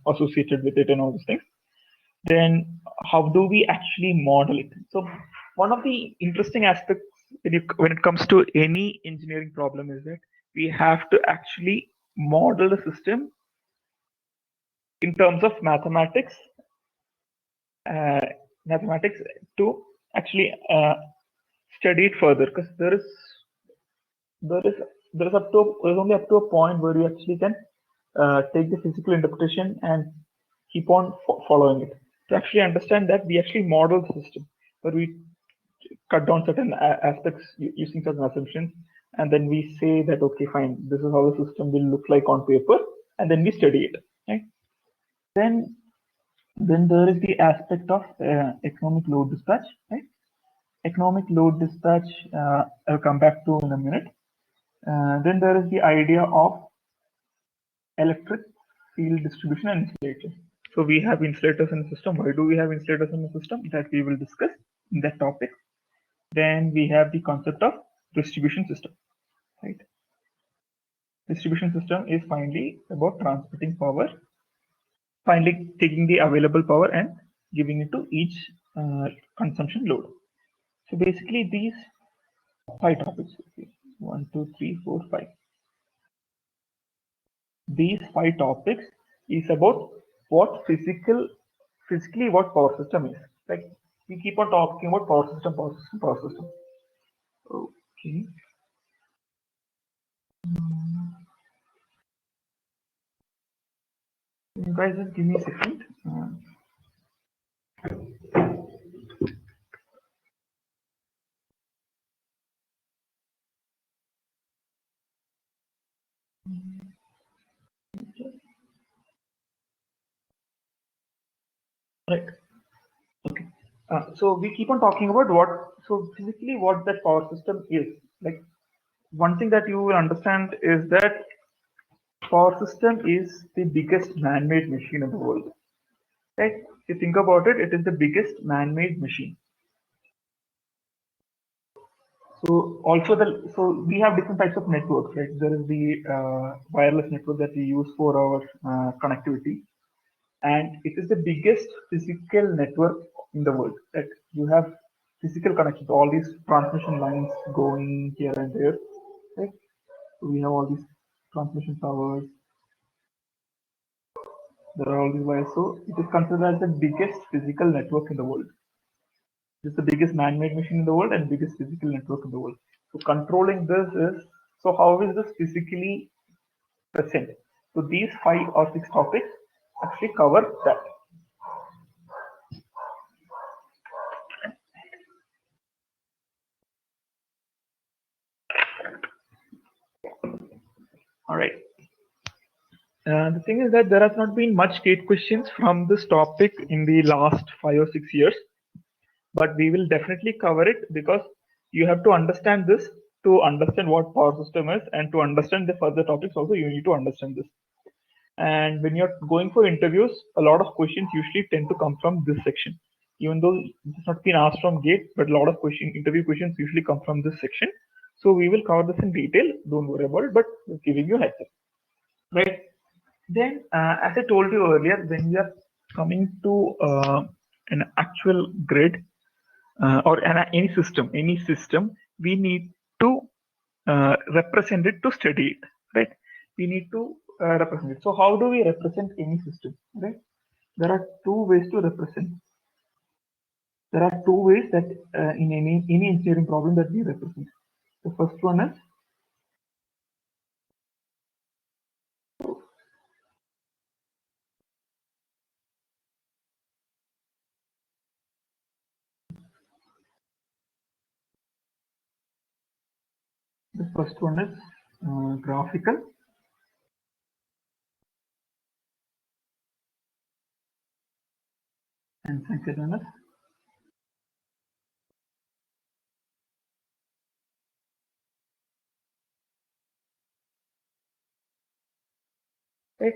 associated with it, and all those things. Then how do we actually model it? So one of the interesting aspects when it comes to any engineering problem is that we have to actually model the system in terms of mathematics, to actually study it further, because there is there's only up to a point where you actually can take the physical interpretation and keep on following it. To actually understand that, we actually model the system, where we cut down certain aspects using certain assumptions, and then we say that, okay, fine, this is how the system will look like on paper, and then we study it, right? Then there is the aspect of economic load dispatch, right? Economic load dispatch, I'll come back to in a minute. Then there is the idea of electric field distribution and installation. So we have insulators in the system. Why do we have insulators in the system? That we will discuss in that topic. Then we have the concept of distribution system, right? Distribution system is finally about transmitting power, finally taking the available power and giving it to each consumption load. So basically these 5 topics, okay. 1, 2, 3, 4, 5. These 5 topics is about what physically what power system is. Like we keep on talking about power system, power system, power system. Okay. You guys just give me a second. Right. Okay. So we keep on talking about so physically what that power system is. Like one thing that you will understand is that power system is the biggest man-made machine in the world. Right? If you think about it, it is the biggest man-made machine. So also so we have different types of networks, right? There is the wireless network that we use for our connectivity, and it is the biggest physical network in the world. That you have physical connections, all these transmission lines going here and there, right? So we have all these transmission towers. There are all these wires. So it is considered as the biggest physical network in the world. It's the biggest man-made machine in the world and biggest physical network in the world. So controlling this is, so how is this physically present? So these 5 or 6 topics actually cover that. All right. The thing is that there has not been much gate questions from this topic in the last 5 or 6 years, but we will definitely cover it because you have to understand this to understand what power system is, and to understand the further topics also you need to understand this. And when you're going for interviews, a lot of questions usually tend to come from this section. Even though it's not been asked from gate, but a lot of interview questions usually come from this section. So we will cover this in detail. Don't worry about it, but giving you a heads up. Right. Then, as I told you earlier, when we are coming to an actual grid or any system, we need to represent it to study it, right? We need to represent it. So how do we represent any system, right? There are 2 ways to represent. There are 2 ways that in any engineering problem that we represent. The first one is graphical, and second one is right.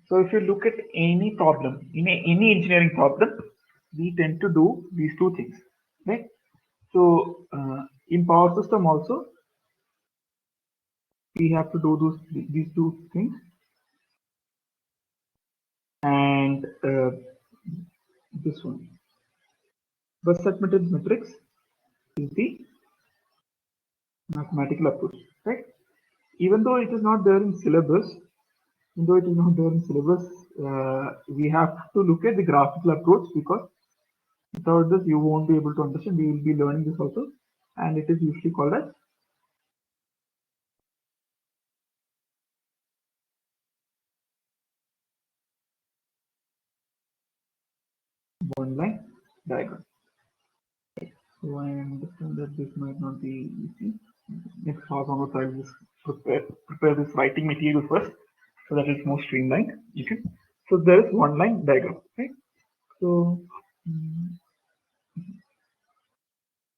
So if you look at any problem, any engineering problem, we tend to do these 2 things, right? So in power system also, we have to do these 2 things, and this one, bus admittance matrix is the mathematical approach, right? Even though it is not there in syllabus, we have to look at the graphical approach, because without this you won't be able to understand. We will be learning this also, and it is usually called as one-line diagram. So I understand that this might not be easy. Next class onwards, I will just prepare this writing material first, so that it's more streamlined. Okay. So there is one-line diagram, right? So,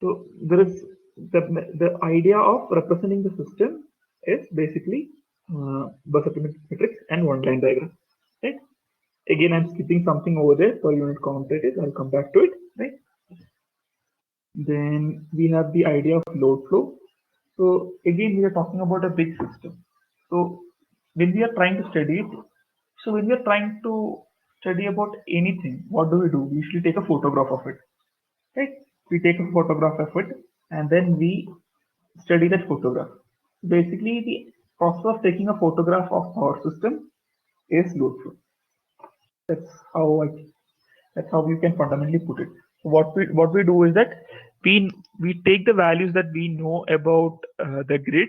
so there is the idea of representing the system is basically bus matrix and one-line diagram, right? Again, I'm skipping something over there per unit count it is. I'll come back to it, right? Then we have the idea of load flow. So again, we are talking about a big system. So when we are trying to study it, so when we are trying to study about anything, what do? We usually take a photograph of it, right? We take a photograph of it and then we study that photograph. Basically, the process of taking a photograph of our system is load flow. That's how I That's how you can fundamentally put it. So what we do is that we take the values that we know about the grid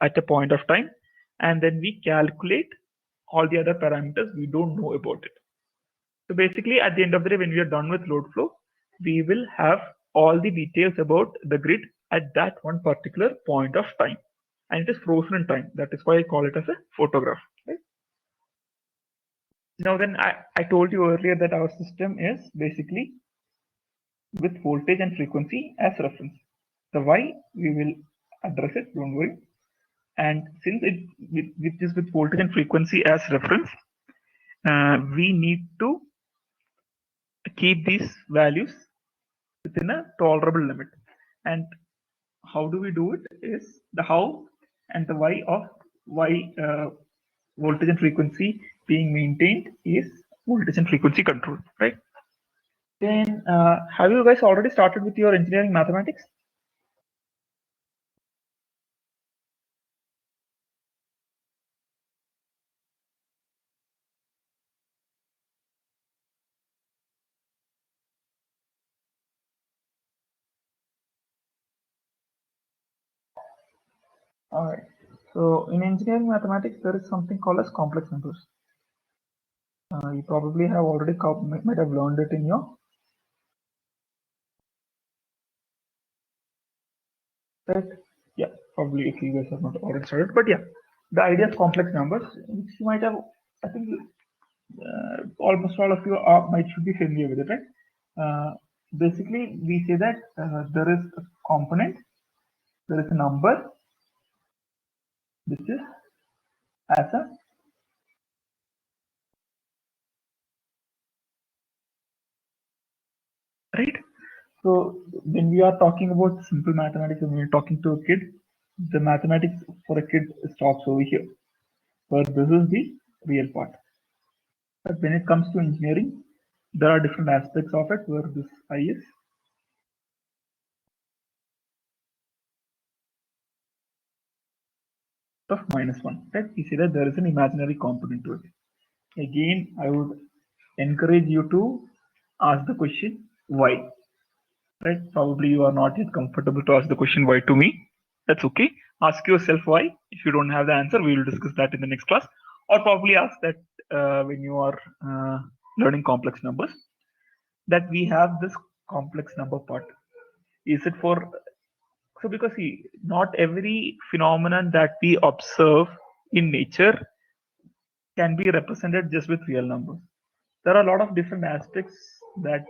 at a point of time, and then we calculate all the other parameters we don't know about it. So basically, at the end of the day, when we are done with load flow, we will have all the details about the grid at that one particular point of time, and it is frozen in time. That is why I call it as a photograph. Right? Now then, I told you earlier that our system is basically with voltage and frequency as reference. The why we will address it, don't worry. And since it is with voltage and frequency as reference, we need to keep these values within a tolerable limit. And how do we do it is the how and the why of why voltage and frequency being maintained is voltage and frequency control, right? Then have you guys already started with your engineering mathematics? All right. So in engineering mathematics, there is something called as complex numbers. You probably have already might have learned it in your set. Yeah, probably if you guys have not already started. But yeah, the idea of complex numbers, which you might have, I think almost all of you might should be familiar with it, right? Basically, we say that there is a component, there is a number, which is as a right. So when we are talking about simple mathematics, when we're talking to a kid, the mathematics for a kid stops over here. But this is the real part. But when it comes to engineering, there are different aspects of it where this I is of -1. Right? We see that there is an imaginary component to it. Again, I would encourage you to ask the question why. Right? Probably you are not yet comfortable to ask the question why to me. That's okay. Ask yourself why. If you don't have the answer, we will discuss that in the next class. Or probably ask that when you are learning complex numbers, that we have this complex number part. Is it for so because see, not every phenomenon that we observe in nature can be represented just with real numbers. There are a lot of different aspects that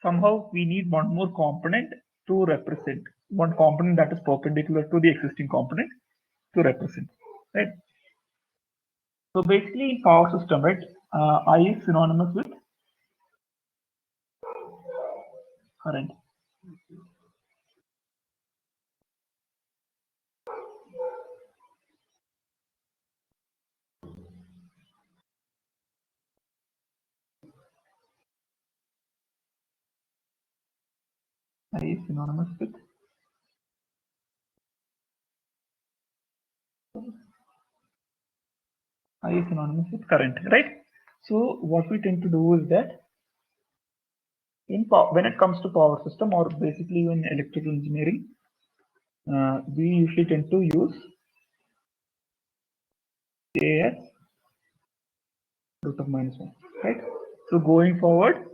somehow we need one more component to represent one component that is perpendicular to the existing component to represent, right? So basically in power system, right, I is synonymous with current. I is synonymous with I is synonymous with current, right? So what we tend to do is that when it comes to power system or basically in electrical engineering, we usually tend to use A as root of -1, right? So going forward,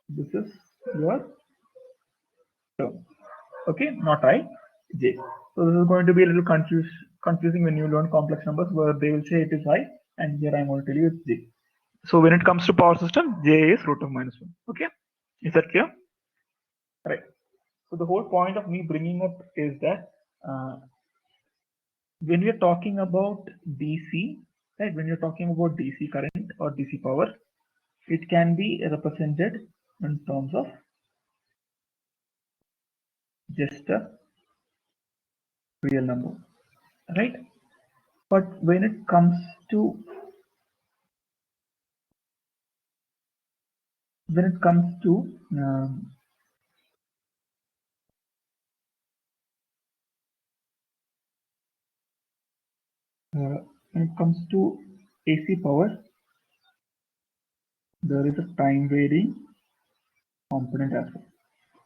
this is your term, okay, not I, J. So this is going to be a little confusing when you learn complex numbers where they will say it is I and here I'm going to tell you it's J. So when it comes to power system, J is root of -1, okay? Is that clear? Right. So the whole point of me bringing up is that when we are talking about DC, right? When you're talking about DC current or DC power, it can be represented in terms of just a real number, right? But when it comes to um, when it comes to AC power, there is a time varying component as well.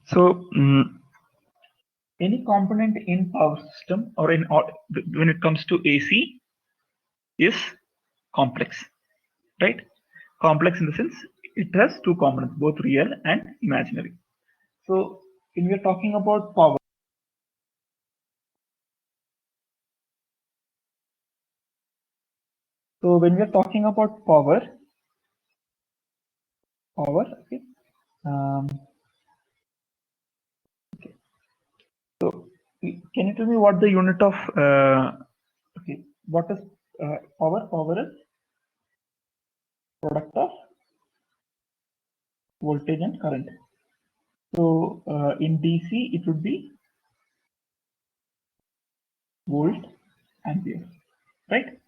So any component in power system or when it comes to AC is complex, right? Complex in the sense it has two components, both real and imaginary. So when we are talking about power, okay. Um, so can you tell me what the unit of okay? What is power? Power is product of voltage and current. So in DC it would be volt ampere, right?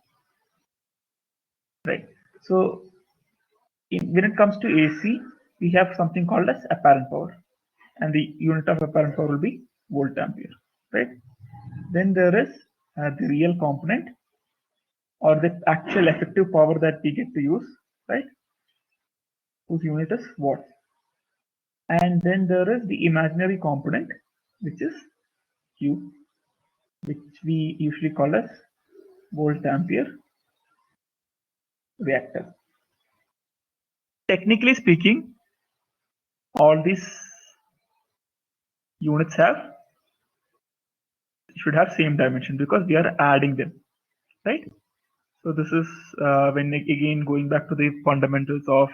Right. So when it comes to AC, we have something called as apparent power, and the unit of apparent power will be volt ampere, right? Then there is the real component or the actual effective power that we get to use, right? Whose unit is watts. And then there is the imaginary component, which is Q, which we usually call as volt ampere reactor. Technically speaking, all these units should have same dimension because we are adding them, right? So this is when again going back to the fundamentals of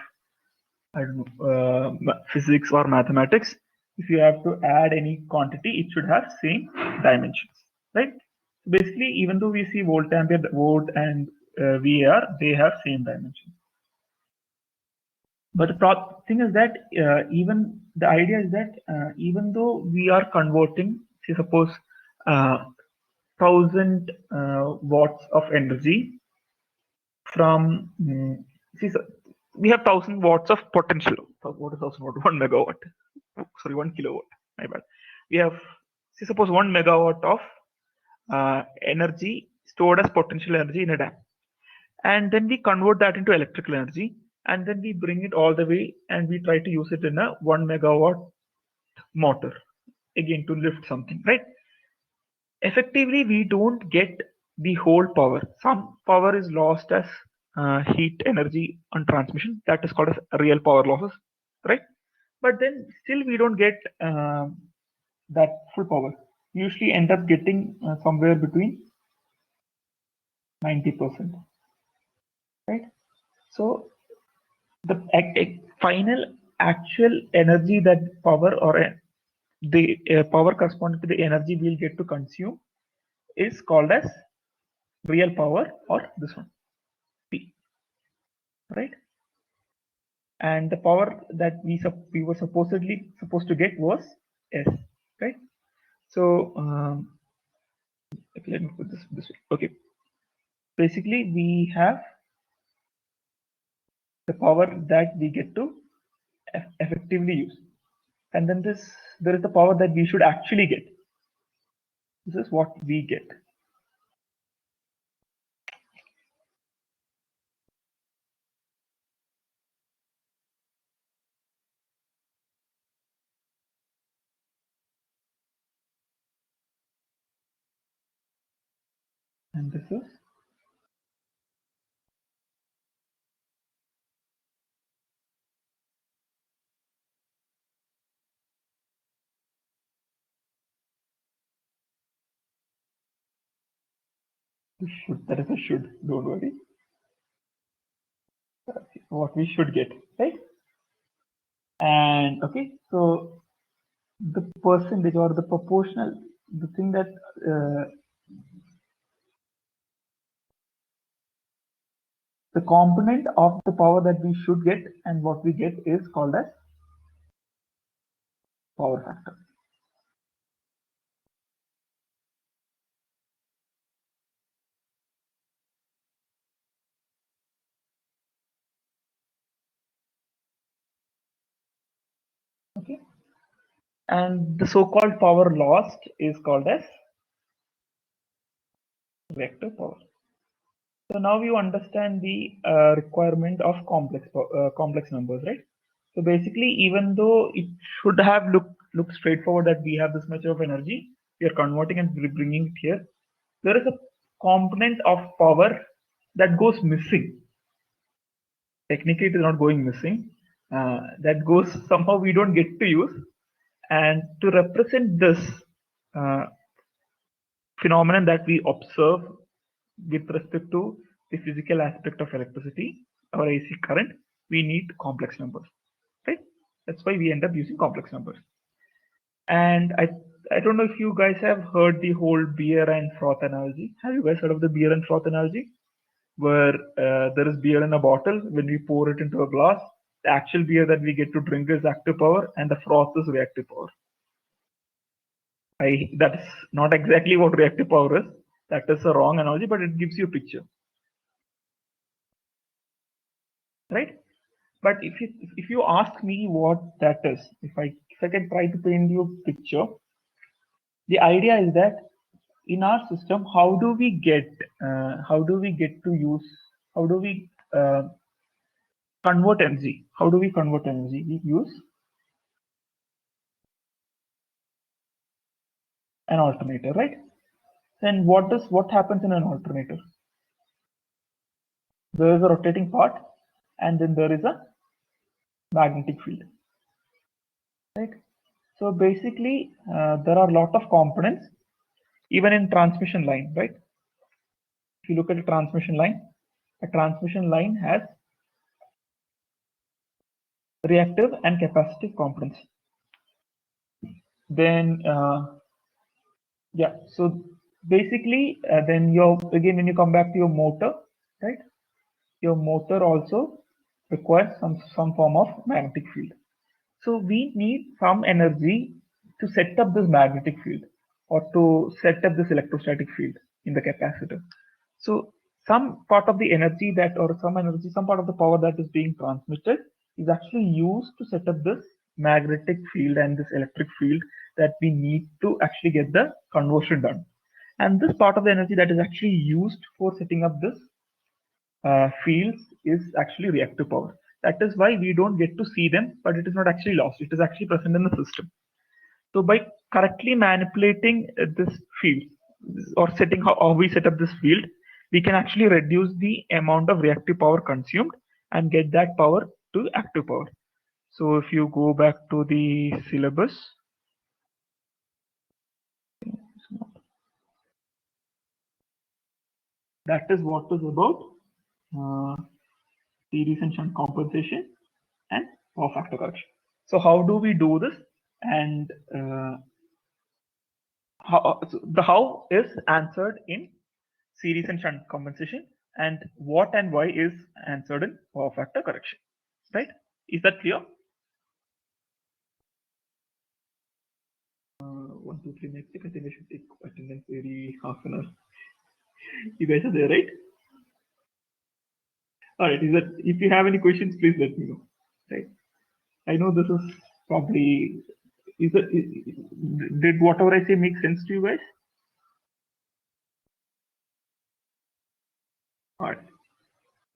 I don't know physics or mathematics. If you have to add any quantity, it should have same dimensions, right? So basically, even though we see volt ampere, volt and VAR, they have same dimensions. But the thing is that even the idea is that even though we are converting, say suppose 1000 watts of energy from see, so we have 1000 watts of potential. What is 1000 watt? 1 megawatt. Sorry, 1 kilowatt. My bad. We have see suppose 1 megawatt of energy stored as potential energy in a dam, and then we convert that into electrical energy, and then we bring it all the way and we try to use it in a 1 megawatt motor again to lift something, right? Effectively we don't get the whole power. Some power is lost as heat energy on transmission, that is called as real power losses, right? But then still we don't get that full power. We usually end up getting somewhere between 90%, right? So the final actual energy that power or the power corresponding to the energy we'll get to consume is called as real power, or this one P, right? And the power that we were supposed to get was S, right? So okay, let me put this way. Okay, basically we have the power that we get to effectively use, and then there is the power that we should actually get. This is what we get. And this is should. That is a should. Don't worry. What we should get, right? And okay, so the percentage or the proportional, the thing that the component of the power that we should get and what we get is called as power factor. Okay, and the so-called power lost is called as reactive power. So now you understand the requirement of complex numbers, right? So basically, even though it should have looked straightforward that we have this much of energy, we are converting and bringing it here, there is a component of power that goes missing. Technically, it is not going missing. That goes somehow we don't get to use. And to represent this uh, phenomenon that we observe with respect to the physical aspect of electricity or AC current, we need complex numbers, right? That's why we end up using complex numbers. And I don't know if you guys have heard the whole beer and froth analogy. Have you guys heard of the beer and froth analogy? Where there is beer in a bottle, when we pour it into a glass, the actual beer that we get to drink is active power and the froth is reactive power. That's not exactly what reactive power is. That is a wrong analogy, but it gives you a picture, right? But if you ask me what that is, if I can try to paint you a picture, the idea is that in our system, how do we get to use, how do we convert energy? How do we convert energy? We use an alternator, right? Then what happens in an alternator? There is a rotating part, and then there is a magnetic field, right? So basically, there are a lot of components, even in transmission line, right? If you look at a transmission line has reactive and capacitive components. Then, yeah, so basically, then again, when you come back to your motor, right? Your motor also requires some form of magnetic field. So we need some energy to set up this magnetic field or to set up this electrostatic field in the capacitor. So some part of the energy some part of the power that is being transmitted is actually used to set up this magnetic field and this electric field that we need to actually get the conversion done. And this part of the energy that is actually used for setting up this fields is actually reactive power. That is why we don't get to see them, but it is not actually lost. It is actually present in the system. So by correctly manipulating this field or setting how we set up this field, we can actually reduce the amount of reactive power consumed and get that power to active power. So if you go back to the syllabus, that is what is about series and shunt compensation and power factor correction. So how do we do this? And the how is answered in series and shunt compensation, and what and why is answered in power factor correction, right? Is that clear? 1, 2, 3, next. I think I should take attendance maybe half an hour. You guys are there, right? All right. If you have any questions, please let me know. Right. I know this is probably did whatever I say make sense to you guys? All right.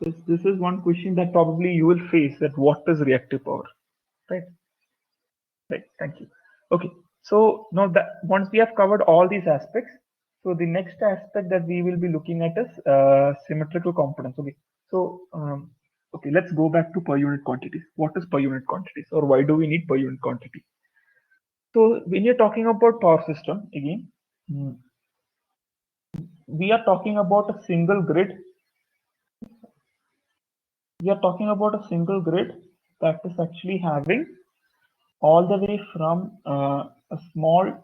This is one question that probably you will face, that what is reactive power, right? Right. Thank you. Okay. So now that once we have covered all these aspects, so the next aspect that we will be looking at is symmetrical components. Okay. So okay, let's go back to per unit quantities. What is per unit quantities, or why do we need per unit quantity? So when you're talking about power system, again, we are talking about a single grid. We are talking about a single grid that is actually having all the way from a small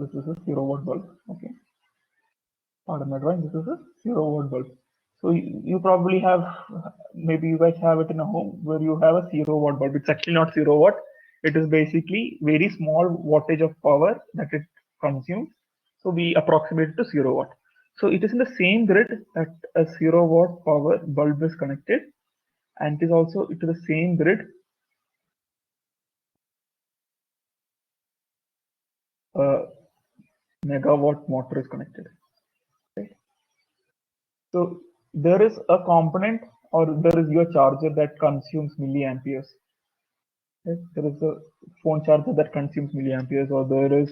this is a 0 watt bulb. Okay, pardon my drawing. This is a 0 watt bulb. So you probably have, maybe you guys have it in a home where you have a 0 watt bulb. It's actually not 0 watt. It is basically very small wattage of power that it consumes. So we approximate it to 0 watt. So it is in the same grid that a 0 watt power bulb is connected, and it is also to the same grid megawatt motor is connected. Right? So there is a component, or there is your charger that consumes milliamperes. Right? There is a phone charger that consumes milliamperes, or there is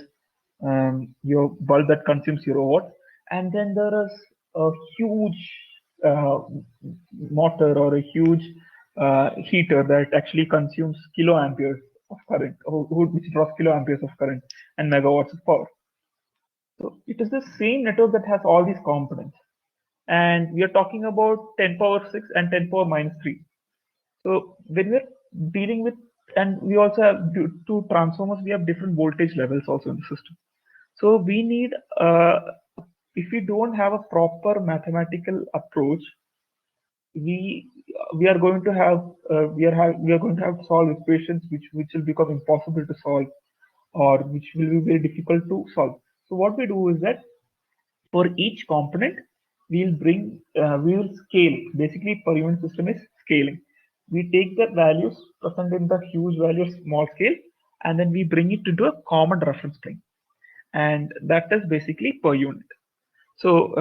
your bulb that consumes 0 watt, and then there is a huge uh, motor or a huge heater that actually consumes kiloamperes of current, which draws kiloamperes of current and megawatts of power. So it is the same network that has all these components. And we are talking about 10 power 6 and 10 power minus 3. So when we're dealing with, and we also have two transformers, we have different voltage levels also in the system. So we need, if we don't have a proper mathematical approach, we are going to have we are going to have to solve equations which will become impossible to solve, or which will be very difficult to solve. So what we do is that for each component, we will scale. Basically, per unit system is scaling. We take the values present in the huge value small scale, and then we bring it into a common reference plane, and that is basically per unit. So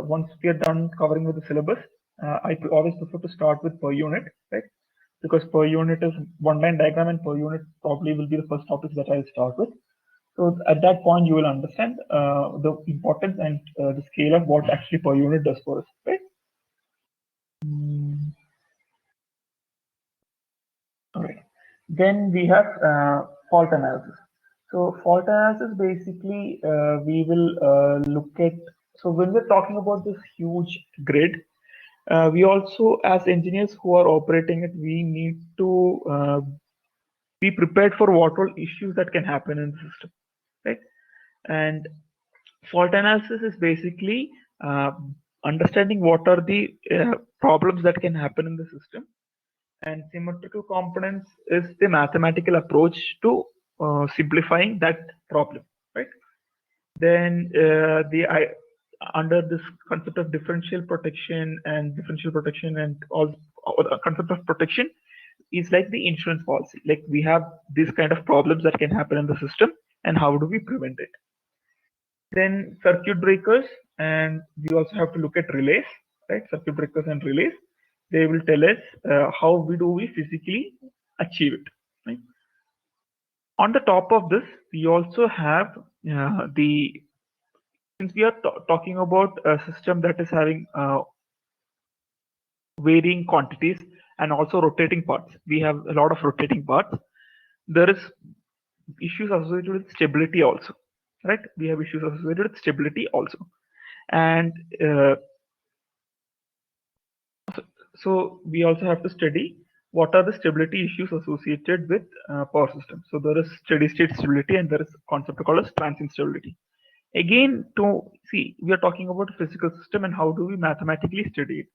once we are done covering with the syllabus, I always prefer to start with per unit, right? Because per unit is one line diagram, and per unit probably will be the first topic that I'll start with. So at that point, you will understand the importance and the scale of what actually per unit does for us, right? All right. Then we have fault analysis. So fault analysis, basically, we will look at, so when we're talking about this huge grid, we also, as engineers who are operating it, we need to be prepared for what all issues that can happen in the system, right? And fault analysis is basically understanding what are the problems that can happen in the system, and symmetrical components is the mathematical approach to simplifying that problem, right? Then under this concept of differential protection and all concept of protection is like the insurance policy. Like, we have these kind of problems that can happen in the system, and how do we prevent it? Then circuit breakers, and we also have to look at relays, right? Circuit breakers and relays, they will tell us how we physically achieve it, right? On the top of this, we also have since we are talking about a system that is having varying quantities and also rotating parts, we have a lot of rotating parts. There is issues associated with stability also, right? We have issues associated with stability also. And so we also have to study what are the stability issues associated with power systems. So there is steady state stability, and there is a concept called as transient stability. Again, to see, we are talking about a physical system and how do we mathematically study it.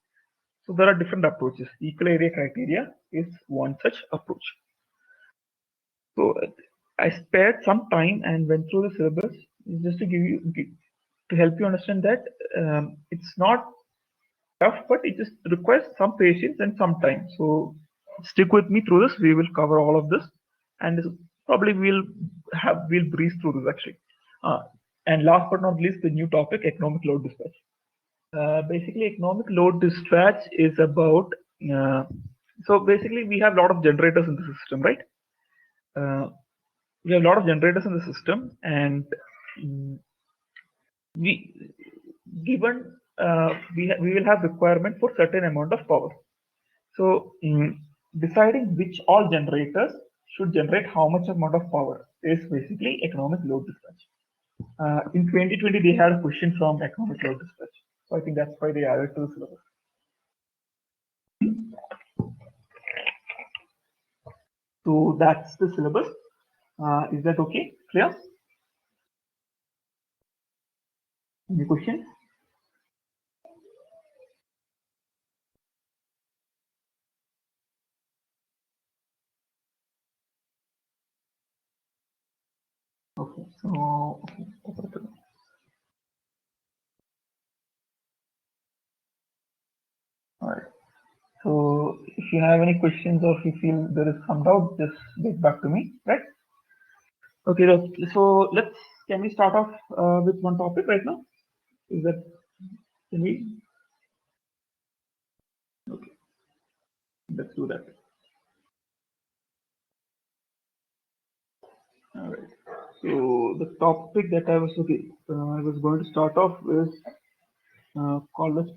So there are different approaches. Equal area criteria is one such approach. So I spared some time and went through the syllabus just to to help you understand that it's not tough, but it just requires some patience and some time. So stick with me through this. We will cover all of this, and probably we'll breeze through this actually. And last but not least, the new topic, economic load dispatch. Basically, economic load dispatch is about. So basically, we have a lot of generators in the system, right? We have a lot of generators in the system, and we given we will have requirement for certain amount of power. So deciding which all generators should generate how much amount of power is basically economic load dispatch. In 2020, they had a question from economic load dispatch. So I think that's why they added to the syllabus. So that's the syllabus. Is that okay? Clear? Any questions? Okay, so okay. All right. So if you have any questions or if you feel there is some doubt, just get back to me, right? Okay, so can we start off with one topic right now? Is that, can we? Okay, let's do that. All right. So the topic that I was going to start off with called as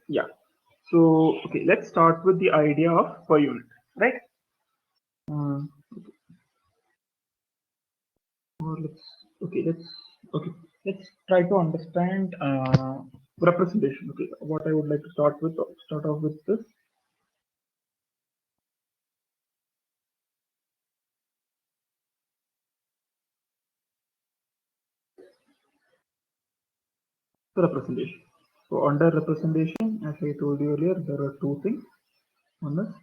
yeah. So okay, let's start with the idea of per unit, right? Uh, or let's try to understand representation. Okay, what I would like to start off with this representation. So under representation, as I told you earlier, there are two things. One is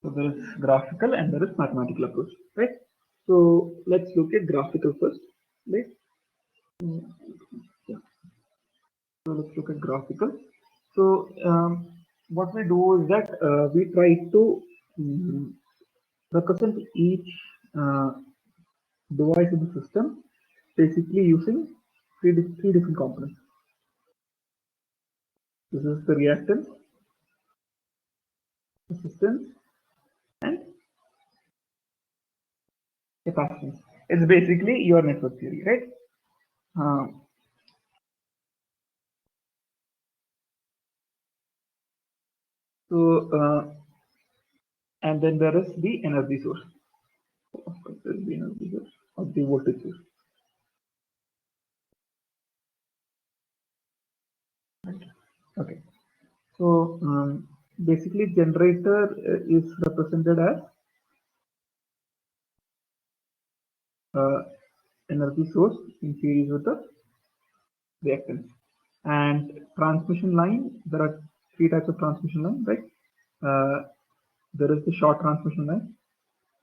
so there is graphical and there is mathematical approach, right? So let's look at graphical first, right? Yeah. So let's look at graphical. So what we do is that we try to represent each uh, device in the system, basically using three different components. This is the reactance, resistance, and capacitance. It's basically your network theory, right? Uh, and then there is the energy source. Of course, there is the energy source or the voltage source. Okay. So basically, generator is represented as energy source in series with the reactance. And transmission line, there are three types of transmission line, right? There is the short transmission line,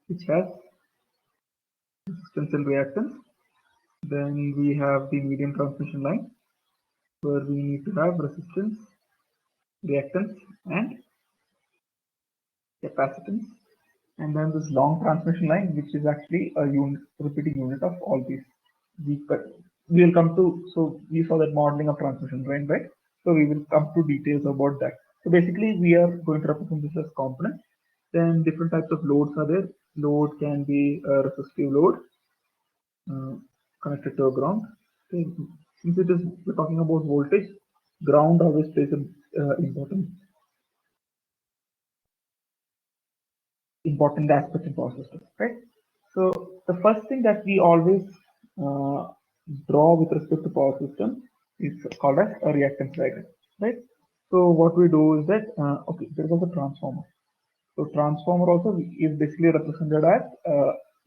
which has resistance and reactance. Then we have the medium transmission line, where we need to have resistance, reactance, and capacitance. And then this long transmission line, which is actually a repeating unit of all these. We will come to, so we saw that modeling of transmission line, right? So we will come to details about that. So basically, we are going to represent this as components. Then different types of loads are there. Load can be a resistive load connected to a ground. Okay. Since we're talking about voltage, ground always plays an important aspect in power systems, right? So the first thing that we always uh, draw with respect to power system is called as a reactance diagram, right? So what we do is that okay, there was a transformer. So transformer also is basically represented as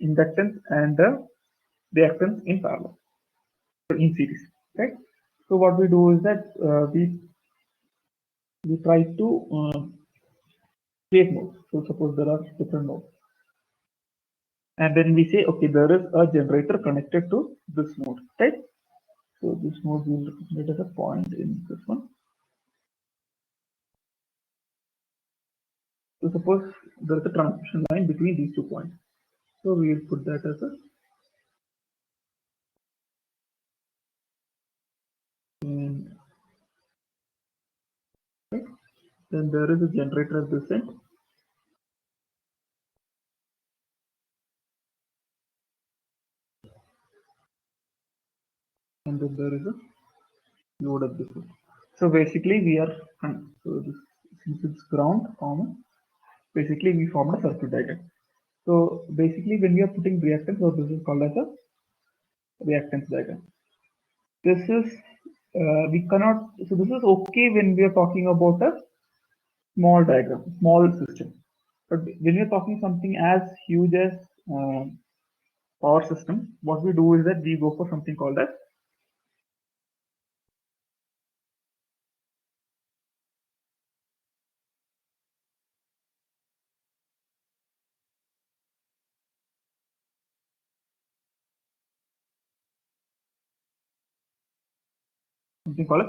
inductance and reactance in parallel, in series, right? So what we do is that we try to create nodes. So suppose there are different nodes. And then we say, okay, there is a generator connected to this node, right? So this node will represent as a point in this one. So suppose there is a transmission line between these 2 points. So we will put that as a and right. Then there is a generator at this end. And then there is a load at this end. So basically we are so this, since it's ground common, basically we formed a circuit diagram. So basically when we are putting reactance, so this is called as a reactance diagram. This is we cannot, so this is okay when we are talking about a small diagram, small system. But when we are talking something as huge as power system, what we do is that we go for something called as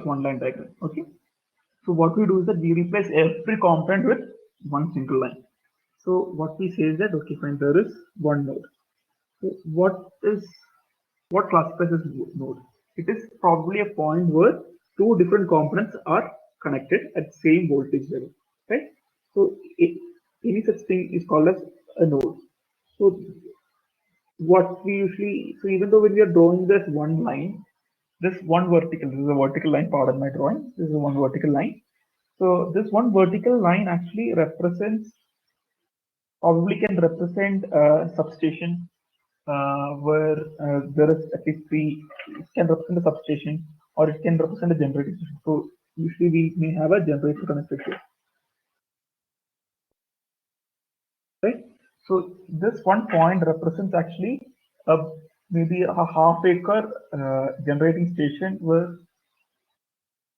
one line diagram. Okay. So what we do is that we replace every component with one single line. So what we say is that okay, fine, there is one node. So what classifies as node? It is probably a point where two different components are connected at same voltage level, right? So any such thing is called as a node. So what we usually, so even though when we are drawing this one line, this one vertical, this is a vertical line, pardon my drawing, this is one vertical line. So this one vertical line actually represents, probably can represent a substation where there is at least three, it can represent a substation or it can represent a generating station. So usually we may have a generator connected here, right? So this one point represents actually a maybe a half-acre generating station where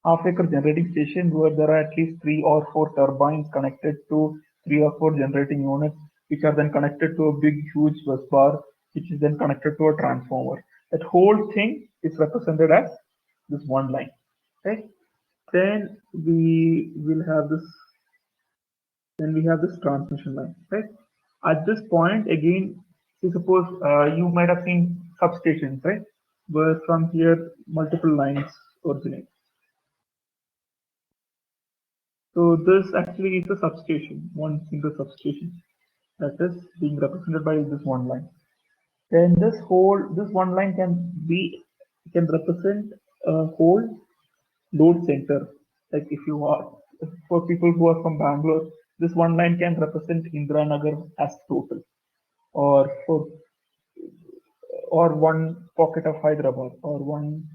half-acre generating station where there are at least 3 or 4 turbines connected to 3 or 4 generating units, which are then connected to a big, huge bus bar, which is then connected to a transformer. That whole thing is represented as this one line, right? Then we will have this. Then we have this transmission line, right? At this point, again, see, suppose you might have seen substations, right? Where from here multiple lines originate. So this actually is a substation, one single substation that is being represented by this one line. Then this one line can represent a whole load center. Like if you are, for people who are from Bangalore, this one line can represent Indiranagar as total, or one pocket of Hyderabad, or one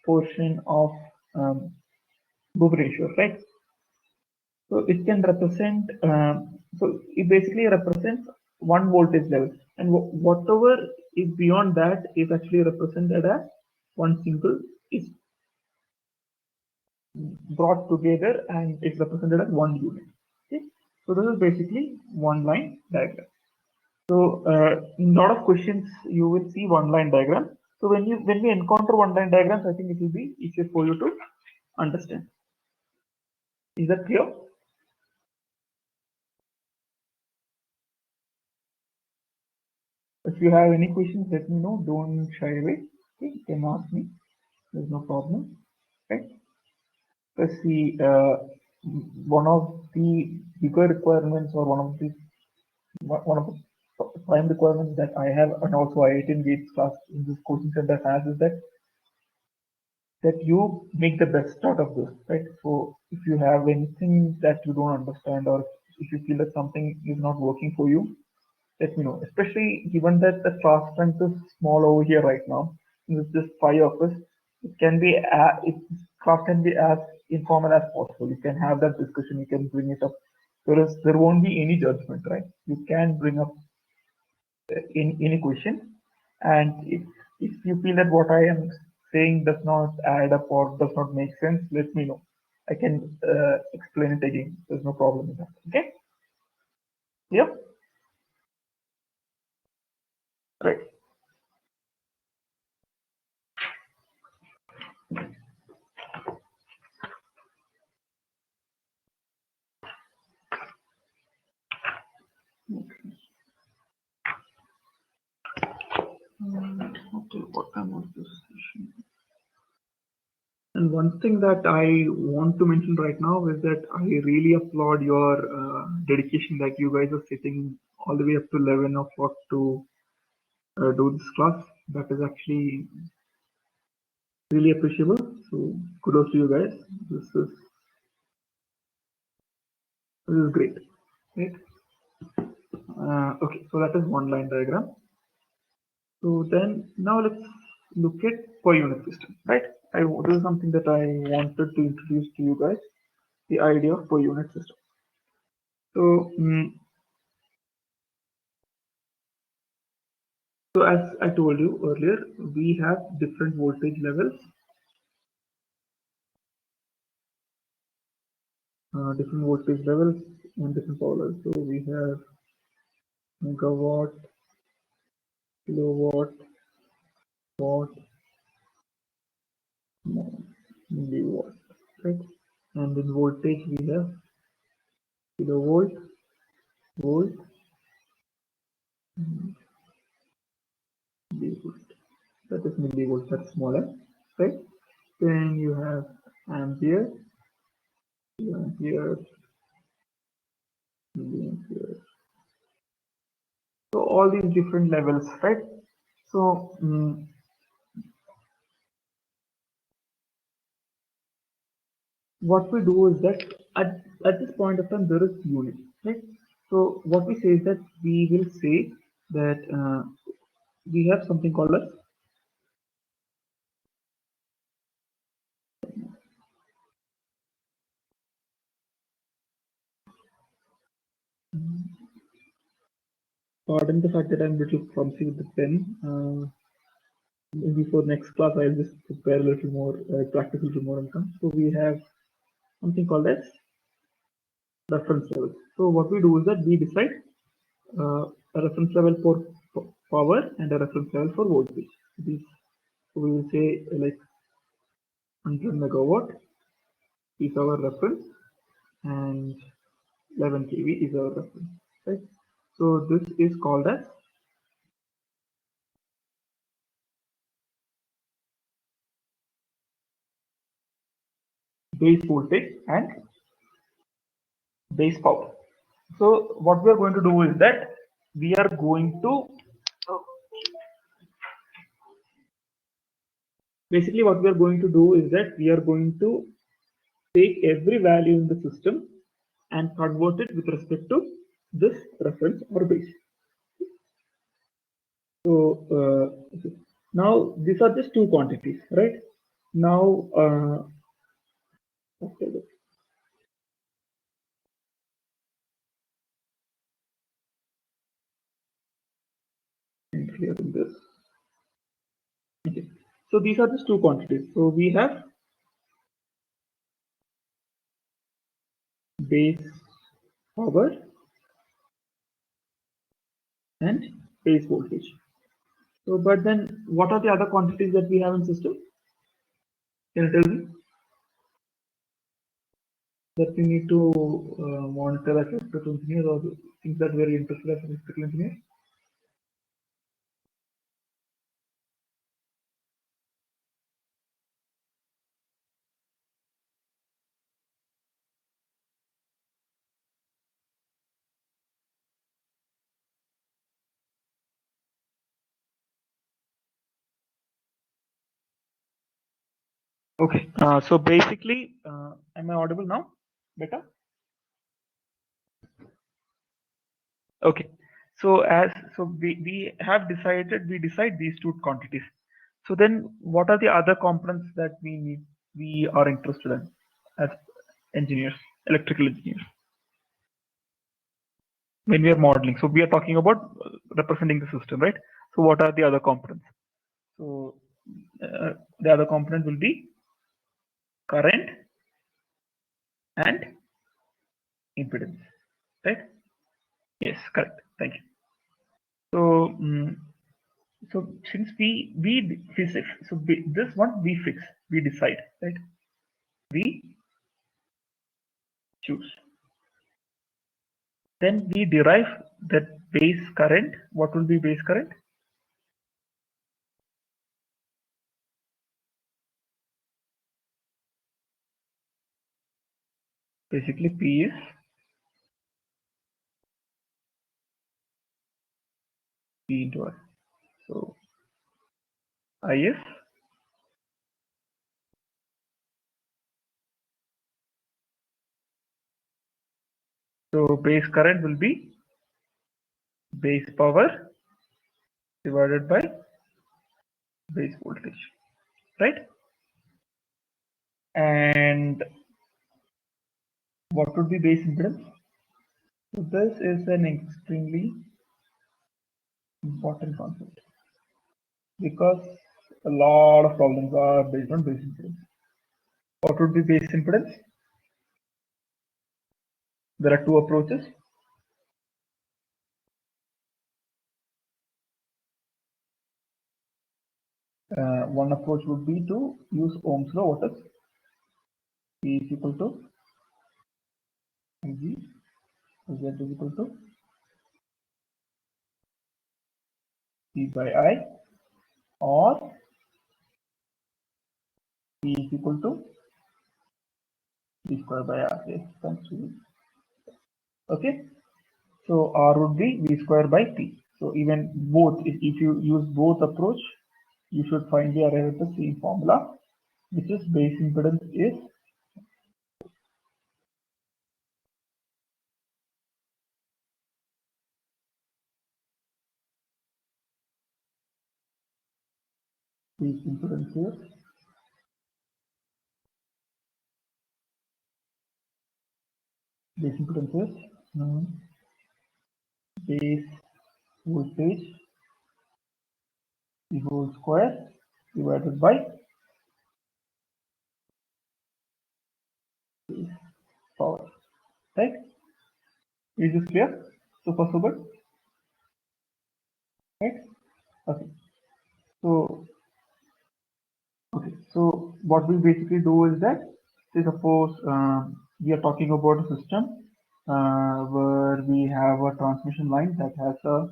portion of Bhubaneswar, right? So it can represent, so it basically represents one voltage level, and whatever is beyond that is actually represented as one single, is brought together and it's represented as one unit. Okay, so this is basically one line diagram. So in a lot of questions you will see one line diagram. So when we encounter one line diagrams, I think it will be easier for you to understand. Is that clear? If you have any questions, let me know. Don't shy away. Okay, you can ask me. There's no problem. Right? Let's see. One of the bigger requirements, or one of the prime requirements that I have, and also IIT Gates class in this coaching center has, is that you make the best out of this, right? So if you have anything that you don't understand, or if you feel that something is not working for you, let me know. Especially given that the class strength is small over here right now, with just 5 of us, it can be class can be as informal as possible. You can have that discussion. You can bring it up. There won't be any judgment, right? You can bring up in any question, and if you feel that what I am saying does not add up or does not make sense, let me know. I can explain it again. There's no problem with that. Okay. Yep. Right. And one thing that I want to mention right now is that I really applaud your dedication that you guys are sitting all the way up to 11 o'clock to do this class. That is actually really appreciable. So kudos to you guys. This is great. Right? Okay, so that is one line diagram. So then now let's look at per unit system, right? This is something that I wanted to introduce to you guys, the idea of per unit system. So, so as I told you earlier, we have different voltage levels, and different power levels. So we have megawatt, kilowatt, watt, milliwatt, right? And in voltage we have kilovolt, volt, millivolt. That is millivolt, that's smaller, right? Then you have ampere, ampere, milliampere. So all these different levels, right? So what we do is that at this point of time there is unit, right? So what we say is that we will say that we have something called as pardon the fact that I'm a little clumsy with the pen. Before next class I'll just prepare a little more, practice a little more and come. So we have something called as reference level. So what we do is that we decide a reference level for power and a reference level for voltage. These, so we will say like 100 megawatt is our reference and 11 kV is our reference, right? So this is called as base voltage and base power. So what we are going to do is that we are going to basically what we are going to do is that we are going to take every value in the system and convert it with respect to this reference or base. So now these are just two quantities, right? Now after this, and clearing this. Okay. So these are just two quantities. So we have base power and base voltage. So, but then what are the other quantities that we have in system? Can you tell me? That we need to monitor as electrical engineers or things that we are interested as electrical engineers? Okay, so basically, am I audible now? Better? Okay, so we have decided, we decide these two quantities. So then what are the other components that we are interested in as engineers, electrical engineers, when we are modeling? So we are talking about representing the system, right? So what are the other components? So the other component will be current and impedance, right? Yes, correct. Thank you. So so since we fix, so this one we fix, we decide, right? We choose. Then we derive that base current. What will be base current? basically P is P into I. So I is so base current will be base power divided by base voltage, right? And what would be base impedance? So this is an extremely important concept because a lot of problems are based on base impedance. What would be base impedance? There are two approaches. One approach would be to use Ohm's law. What is P is equal to G, Z is equal to P by I, or P is equal to V square by R. Yes, thanks to you. Okay, so R would be V square by P. So even both, if you use both approach, you should finally arrive at the same formula, which is base impedance is base impedance is base impedance is base voltage the whole square divided by power. Right? Is this clear? So far so good? Right? Okay. So what we basically do is that, say suppose we are talking about a system where we have a transmission line that has a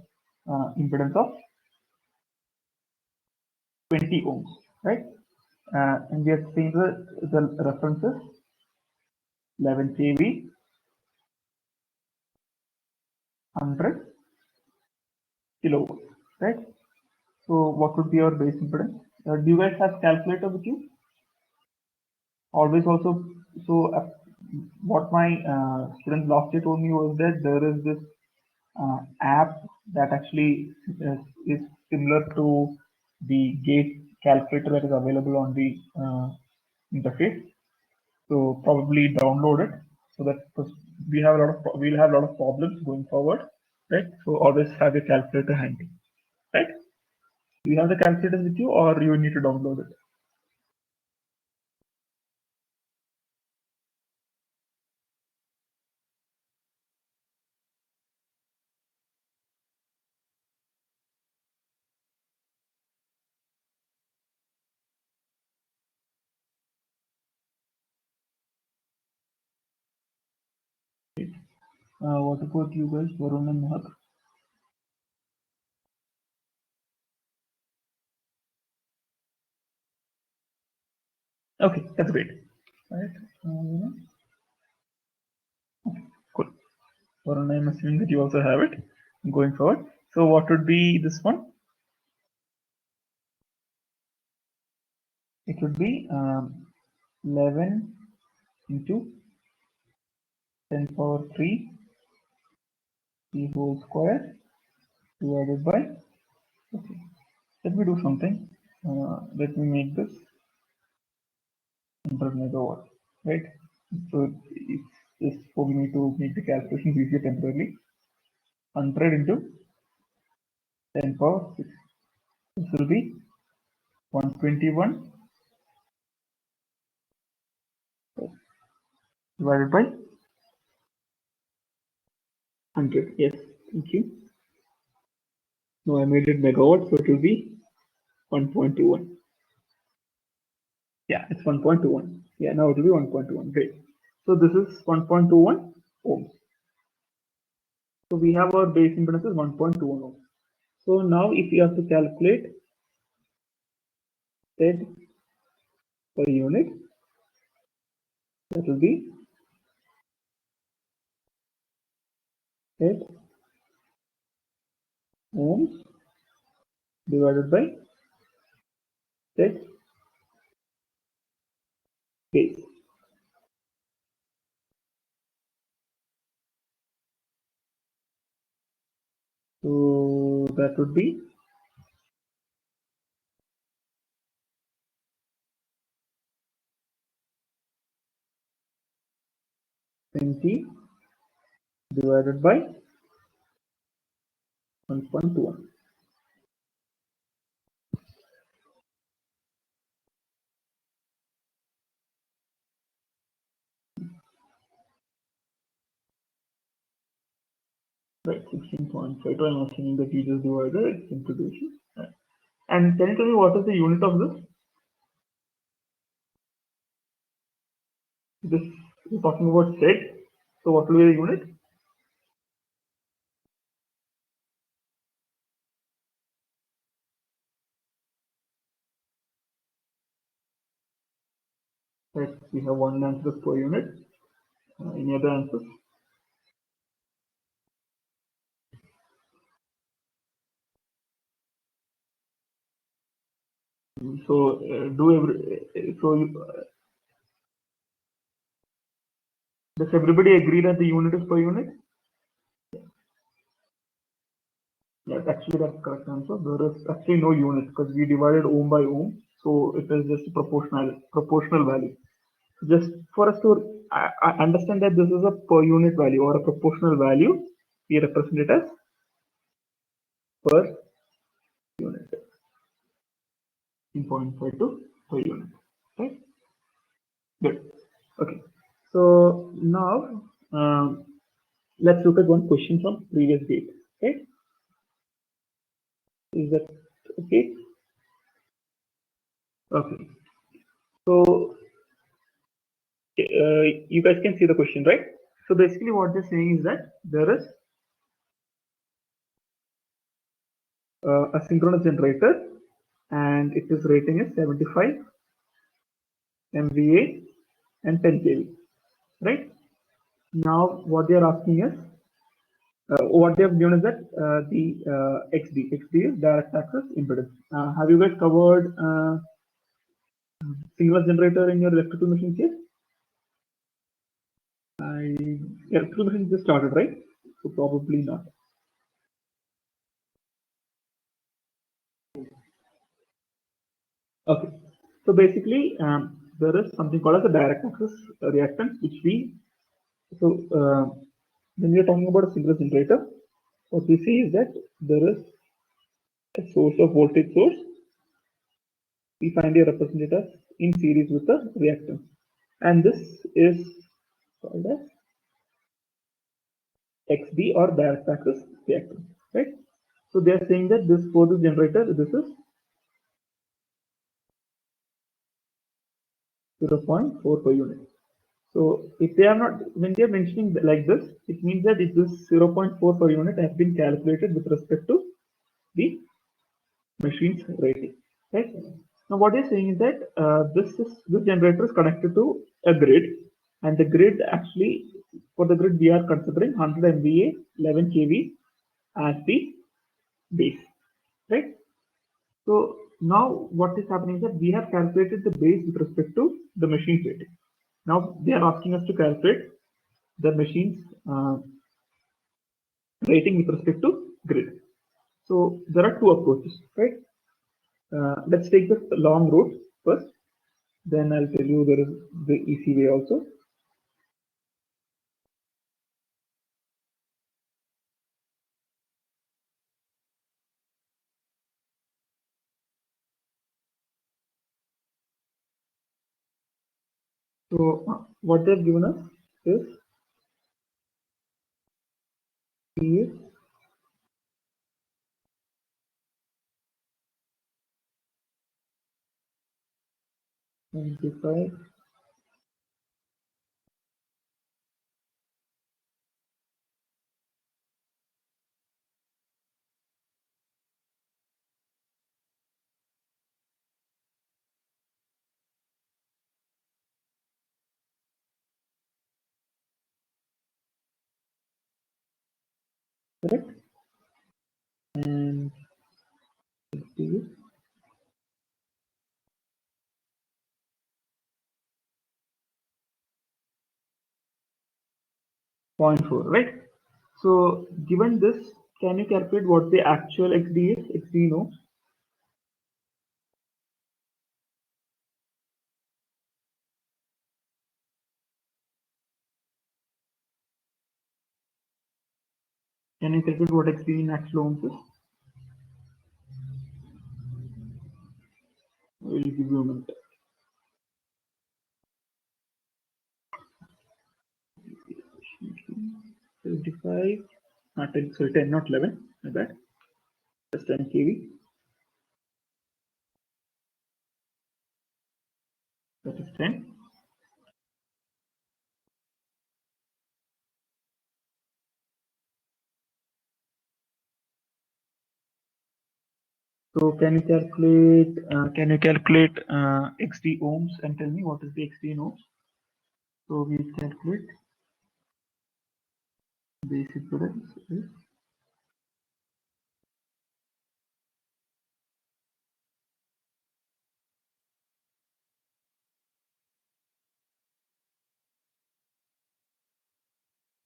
impedance of 20 ohms, right? And we are saying the reference is 11 kV, 100 kilovolts, right? So what would be our base impedance? Do you guys have calculator with you? Always also, so what my student last year told me was that there is this app that actually is similar to the gate calculator that is available on the interface. So probably download it so that we'll have a lot of problems going forward, right? So always have a calculator handy, right? Do you have the calculator with you, or you need to download it? What about you guys, Varun and Mahak? Okay, that's great. Right. Cool. Varun, I'm assuming that you also have it going forward. So what would be this one? It would be 11 into 10 power 3 the whole square divided by, okay, let me do something. Let me make this 100 megawatt, right? So it's just for me to make the calculations easier temporarily. 100 into 10 power 6. This will be 121 divided by 100. Yes, thank you. Now I made it megawatt, so it will be 1.21. Yeah, it's 1.21. Yeah, now it will be 1.21. Great. So this is 1.21 ohms. So we have our base impedance is 1.21 ohms. So now if you have to calculate Z per unit, that will be right? Ohms divided by that base. So that would be 20 divided by 1.21. Right, 16.5. I'm assuming that you just divided its integration. And can you tell me what is the unit of this? This we're talking about seg. So what will be the unit? Right, we have one answer per unit. Any other answers? So does everybody agree that the unit is per unit? Yes, actually that's correct answer. There is actually no unit because we divided ohm by ohm, so it is just a proportional value. Just for us to understand that this is a per unit value or a proportional value, we represent it as per unit in 0.52 per unit. Right? Good. Okay. So now let's look at one question from previous date. Okay. Is that okay? Okay. So you guys can see the question, right? So basically what they're saying is that there is a synchronous generator and it is rating is 75 MVA and 10 kV, right? Now what they are asking is, what they have given is that the XD is direct access impedance. Have you guys covered synchronous generator in your electrical machine case? Electrical machine just started, right? So probably not. Okay. So basically, there is something called as a direct access reactance, which when we are talking about a synchronous generator, what we see is that there is a source of voltage source. We find a representative in series with the reactance, and this is called as XD or direct access reactance, right? So they are saying that this for this generator, this is 0.4 per unit. So if they are not, when they are mentioning like this, it means that if this 0.4 per unit has been calculated with respect to the machine's rating, right? Now what they're saying is that this generator is connected to a grid, and the grid actually, for the grid we are considering 100 MVA 11 kV as the base, right? So now what is happening is that we have calculated the base with respect to the machine's rating. Now they are asking us to calculate the machine's rating with respect to grid. So there are two approaches, right? Let's take the long route first. Then I'll tell you there is the easy way also. So what they've given us is P is 95. correct? And XD 0.4, right? So given this, can you calculate what the actual XD is? XD know. Can you calculate what XD in actual ohms is? I will give you a minute. 75, not 10, sorry, 10, not 11, my bad. Just 10 kV. That is 10. So can you calculate XD ohms and tell me what is the XD in ohms? So we calculate base impedance is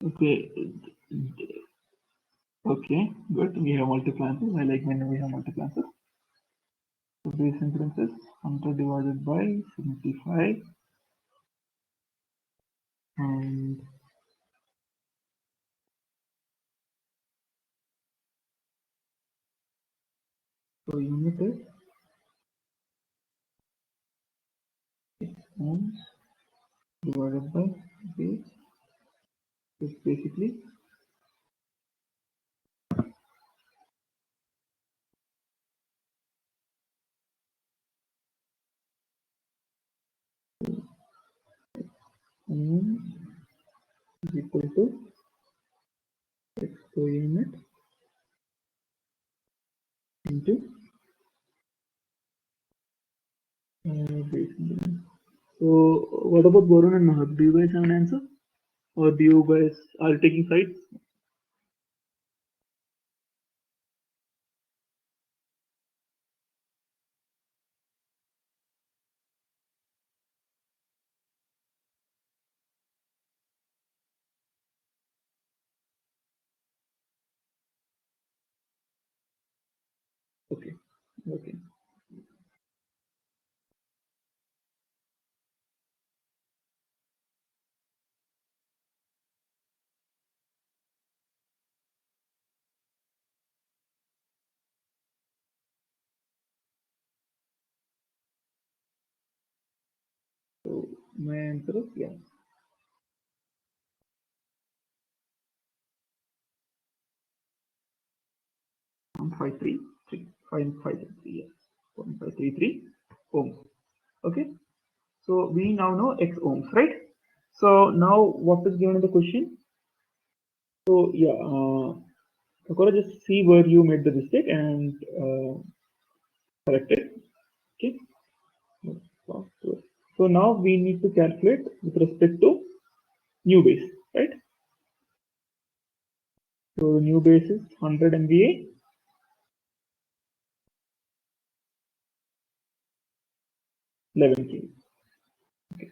okay. Okay, good. We have multiple answers. I like when we have multiple answers. So base impedance is 100 divided by 75 and so unit is 6 ohms divided by base. It's basically ohms is equal to x per unit into base impedance. So what about Varun and Mahak? Do you guys have an answer? Or do you guys are taking sides? Okay. Okay. So my answer is yes. 0.533, 533, yes. 0.533 ohms. Okay. So we now know x ohms, right? So now what is given in the question? So yeah, Sakura, just see where you made the mistake and correct it. Okay. So now we need to calculate with respect to new base, right? So the new base is 100 MVA, 11 kV. Okay.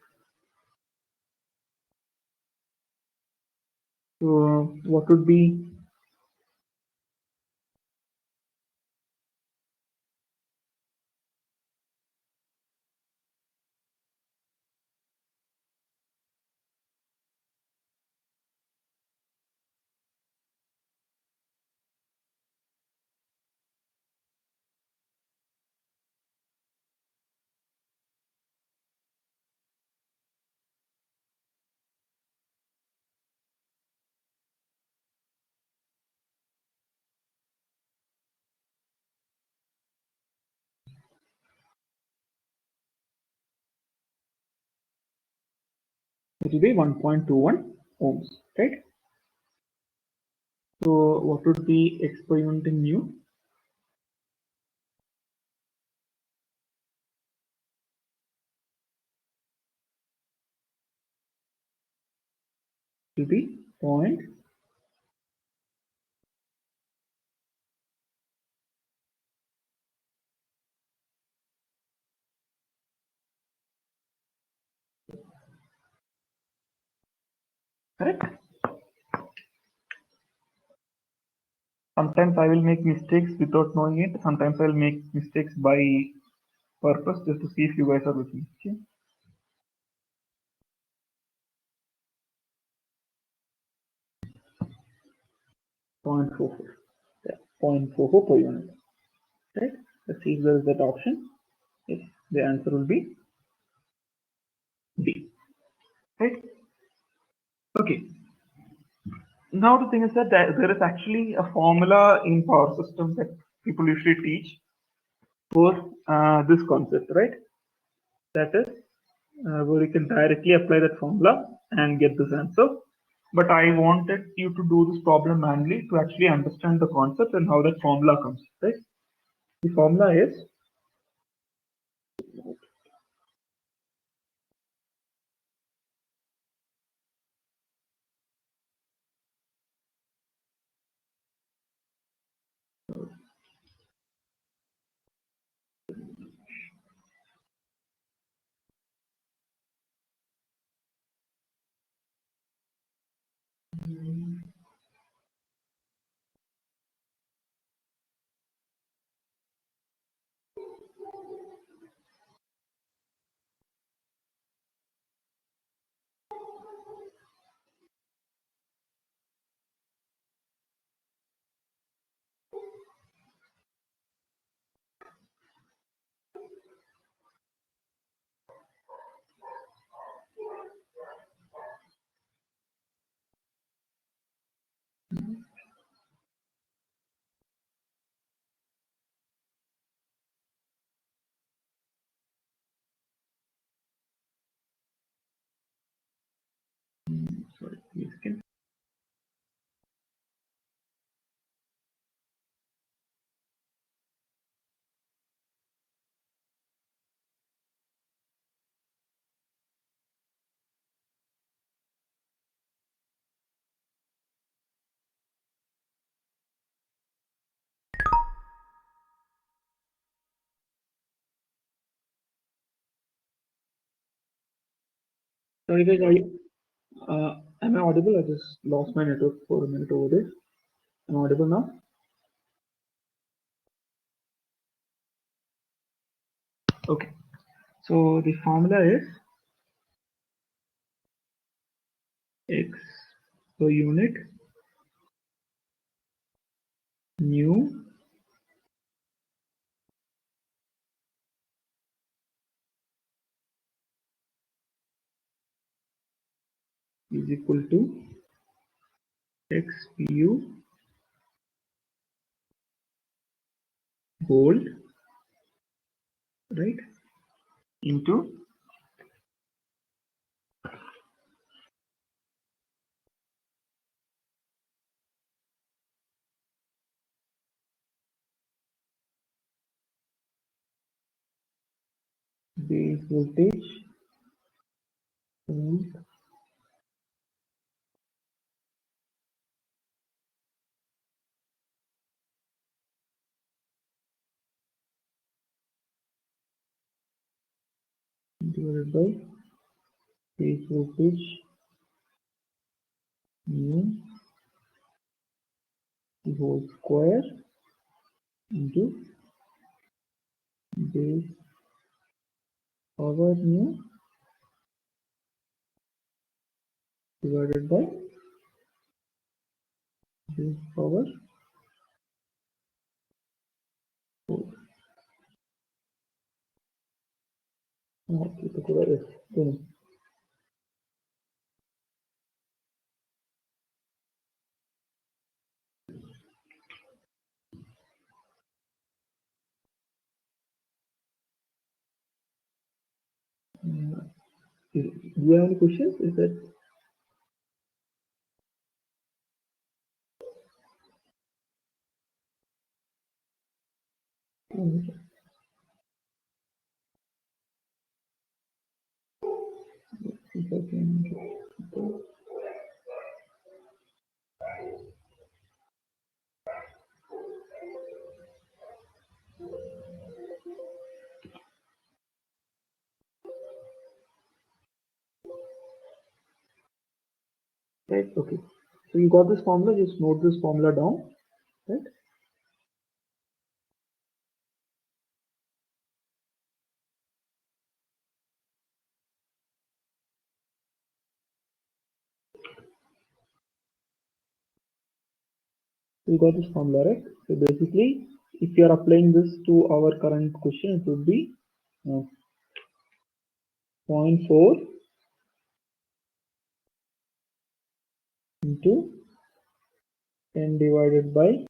So what would be it will be 1.21 ohms, right? So what would be x per unit in new? It will be Correct? Sometimes I will make mistakes without knowing it. Sometimes I will make mistakes by purpose just to see if you guys are with me. Okay? 0.44. Yeah, 0.44 per unit. Right? Let's see if there is that option. Yes, the answer will be D. Right? Okay. Now the thing is that there is actually a formula in power systems that people usually teach for this concept, right? That is where you can directly apply that formula and get this answer. But I wanted you to do this problem manually to actually understand the concept and how that formula comes, right? The formula is sorry, please can sorry guys, am I audible? I just lost my network for a minute over there. Am I audible now? Okay. So the formula is X per unit nu is equal to X pu volt, right, into base voltage volt divided by base voltage mu the whole square into base power mu divided by base power 4. Okay, तो पूरा S दोनों. Do you have any questions? Is that if I can right? Okay, so you got this formula, just note this formula down, right? You got this formula, right? So basically, if you are applying this to our current question, it would be 0.4 into 10 divided by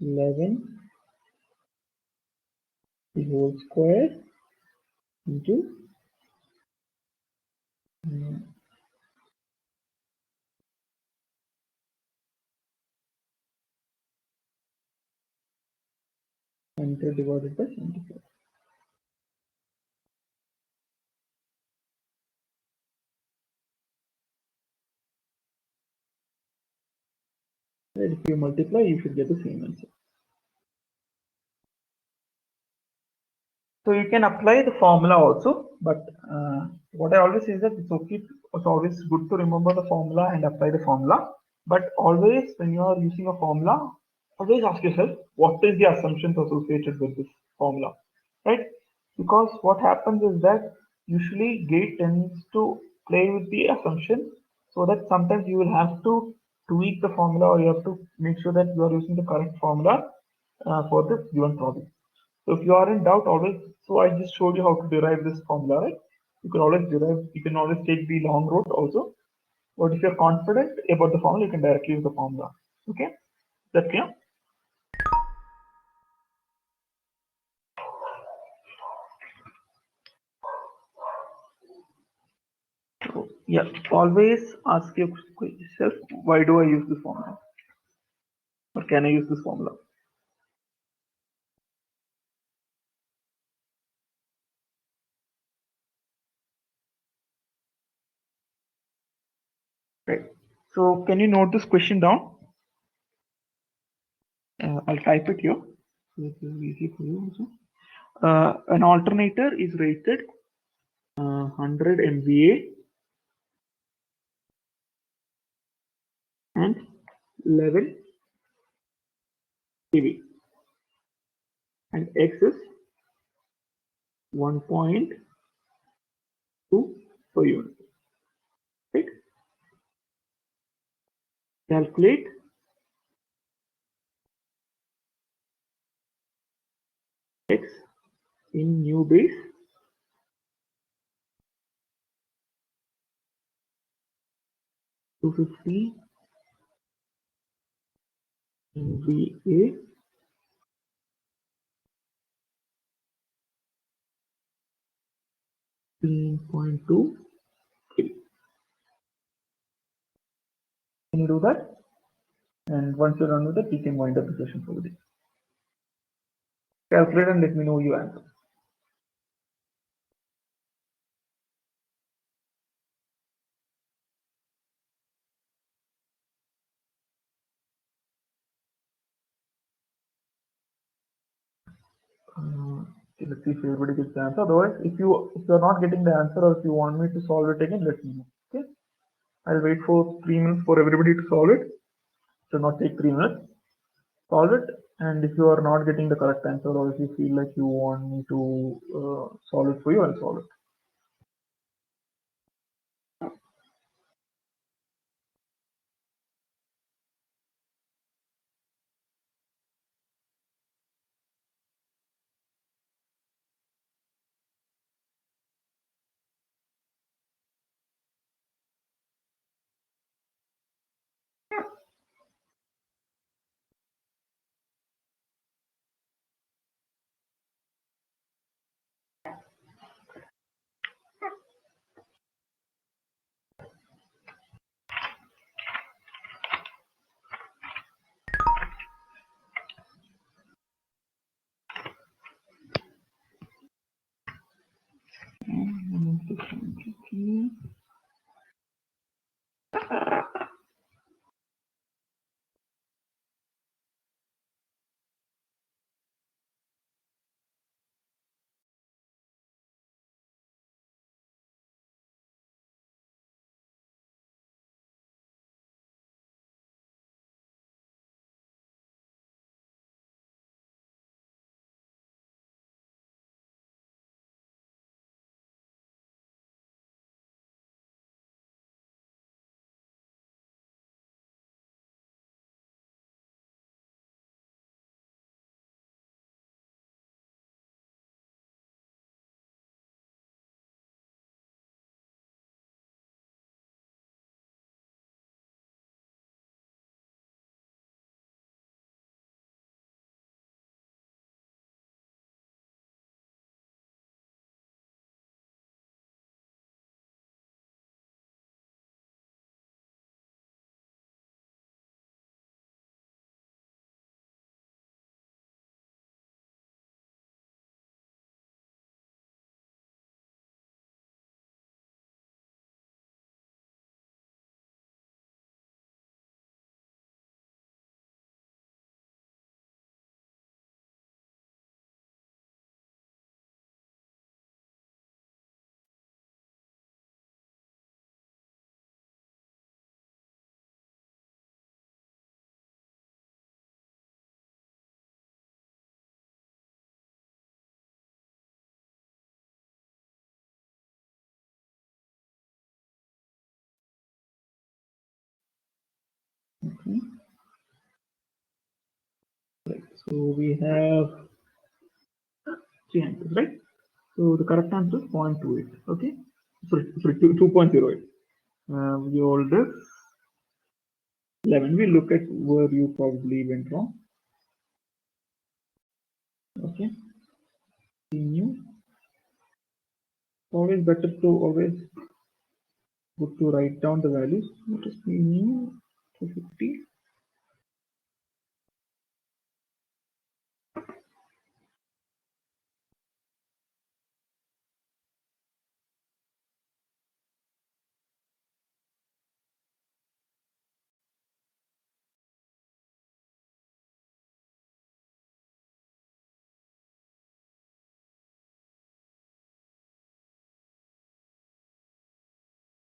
11 the whole square into 100 divided by 75. Right, if you multiply, you should get the same answer. So you can apply the formula also, but what I always say is that it's okay. It's always good to remember the formula and apply the formula. But always, when you are using a formula, always ask yourself what is the assumptions associated with this formula, right? Because what happens is that usually gate tends to play with the assumption, so that sometimes you will have to tweak the formula, or you have to make sure that you are using the correct formula for the given problem. So if you are in doubt, always, so I just showed you how to derive this formula, right? You can always derive, you can always take the long route also. But if you're confident about the formula, you can directly use the formula. Okay, that's clear? So yeah, always ask yourself, why do I use this formula? Or can I use this formula? Right. So can you note this question down? I'll type it here. So it will be easy for you also. An alternator is rated 100 MVA and 11 kV, and X is 1.2 per unit. Right? Calculate X in new base 250 MVA in 0.2 kV. Can you do that? And once you're done with it, you can wind up the session for the day. Calculate and let me know your answer. Okay, let's see if everybody gets the answer. Otherwise, if you're not getting the answer, or if you want me to solve it again, let me know. Okay, I'll wait for 3 minutes for everybody to solve it. It should not take 3 minutes. Solve it, and if you are not getting the correct answer, or if you feel like you want me to solve it for you, I'll solve it. Okay. Right. So we have 3 answers, right? So the correct answer is 0.28. Okay. Sorry, 2.08. We all this 11. We look at where you probably went wrong. Okay. Continue. Always better to always good to write down the values. What is new?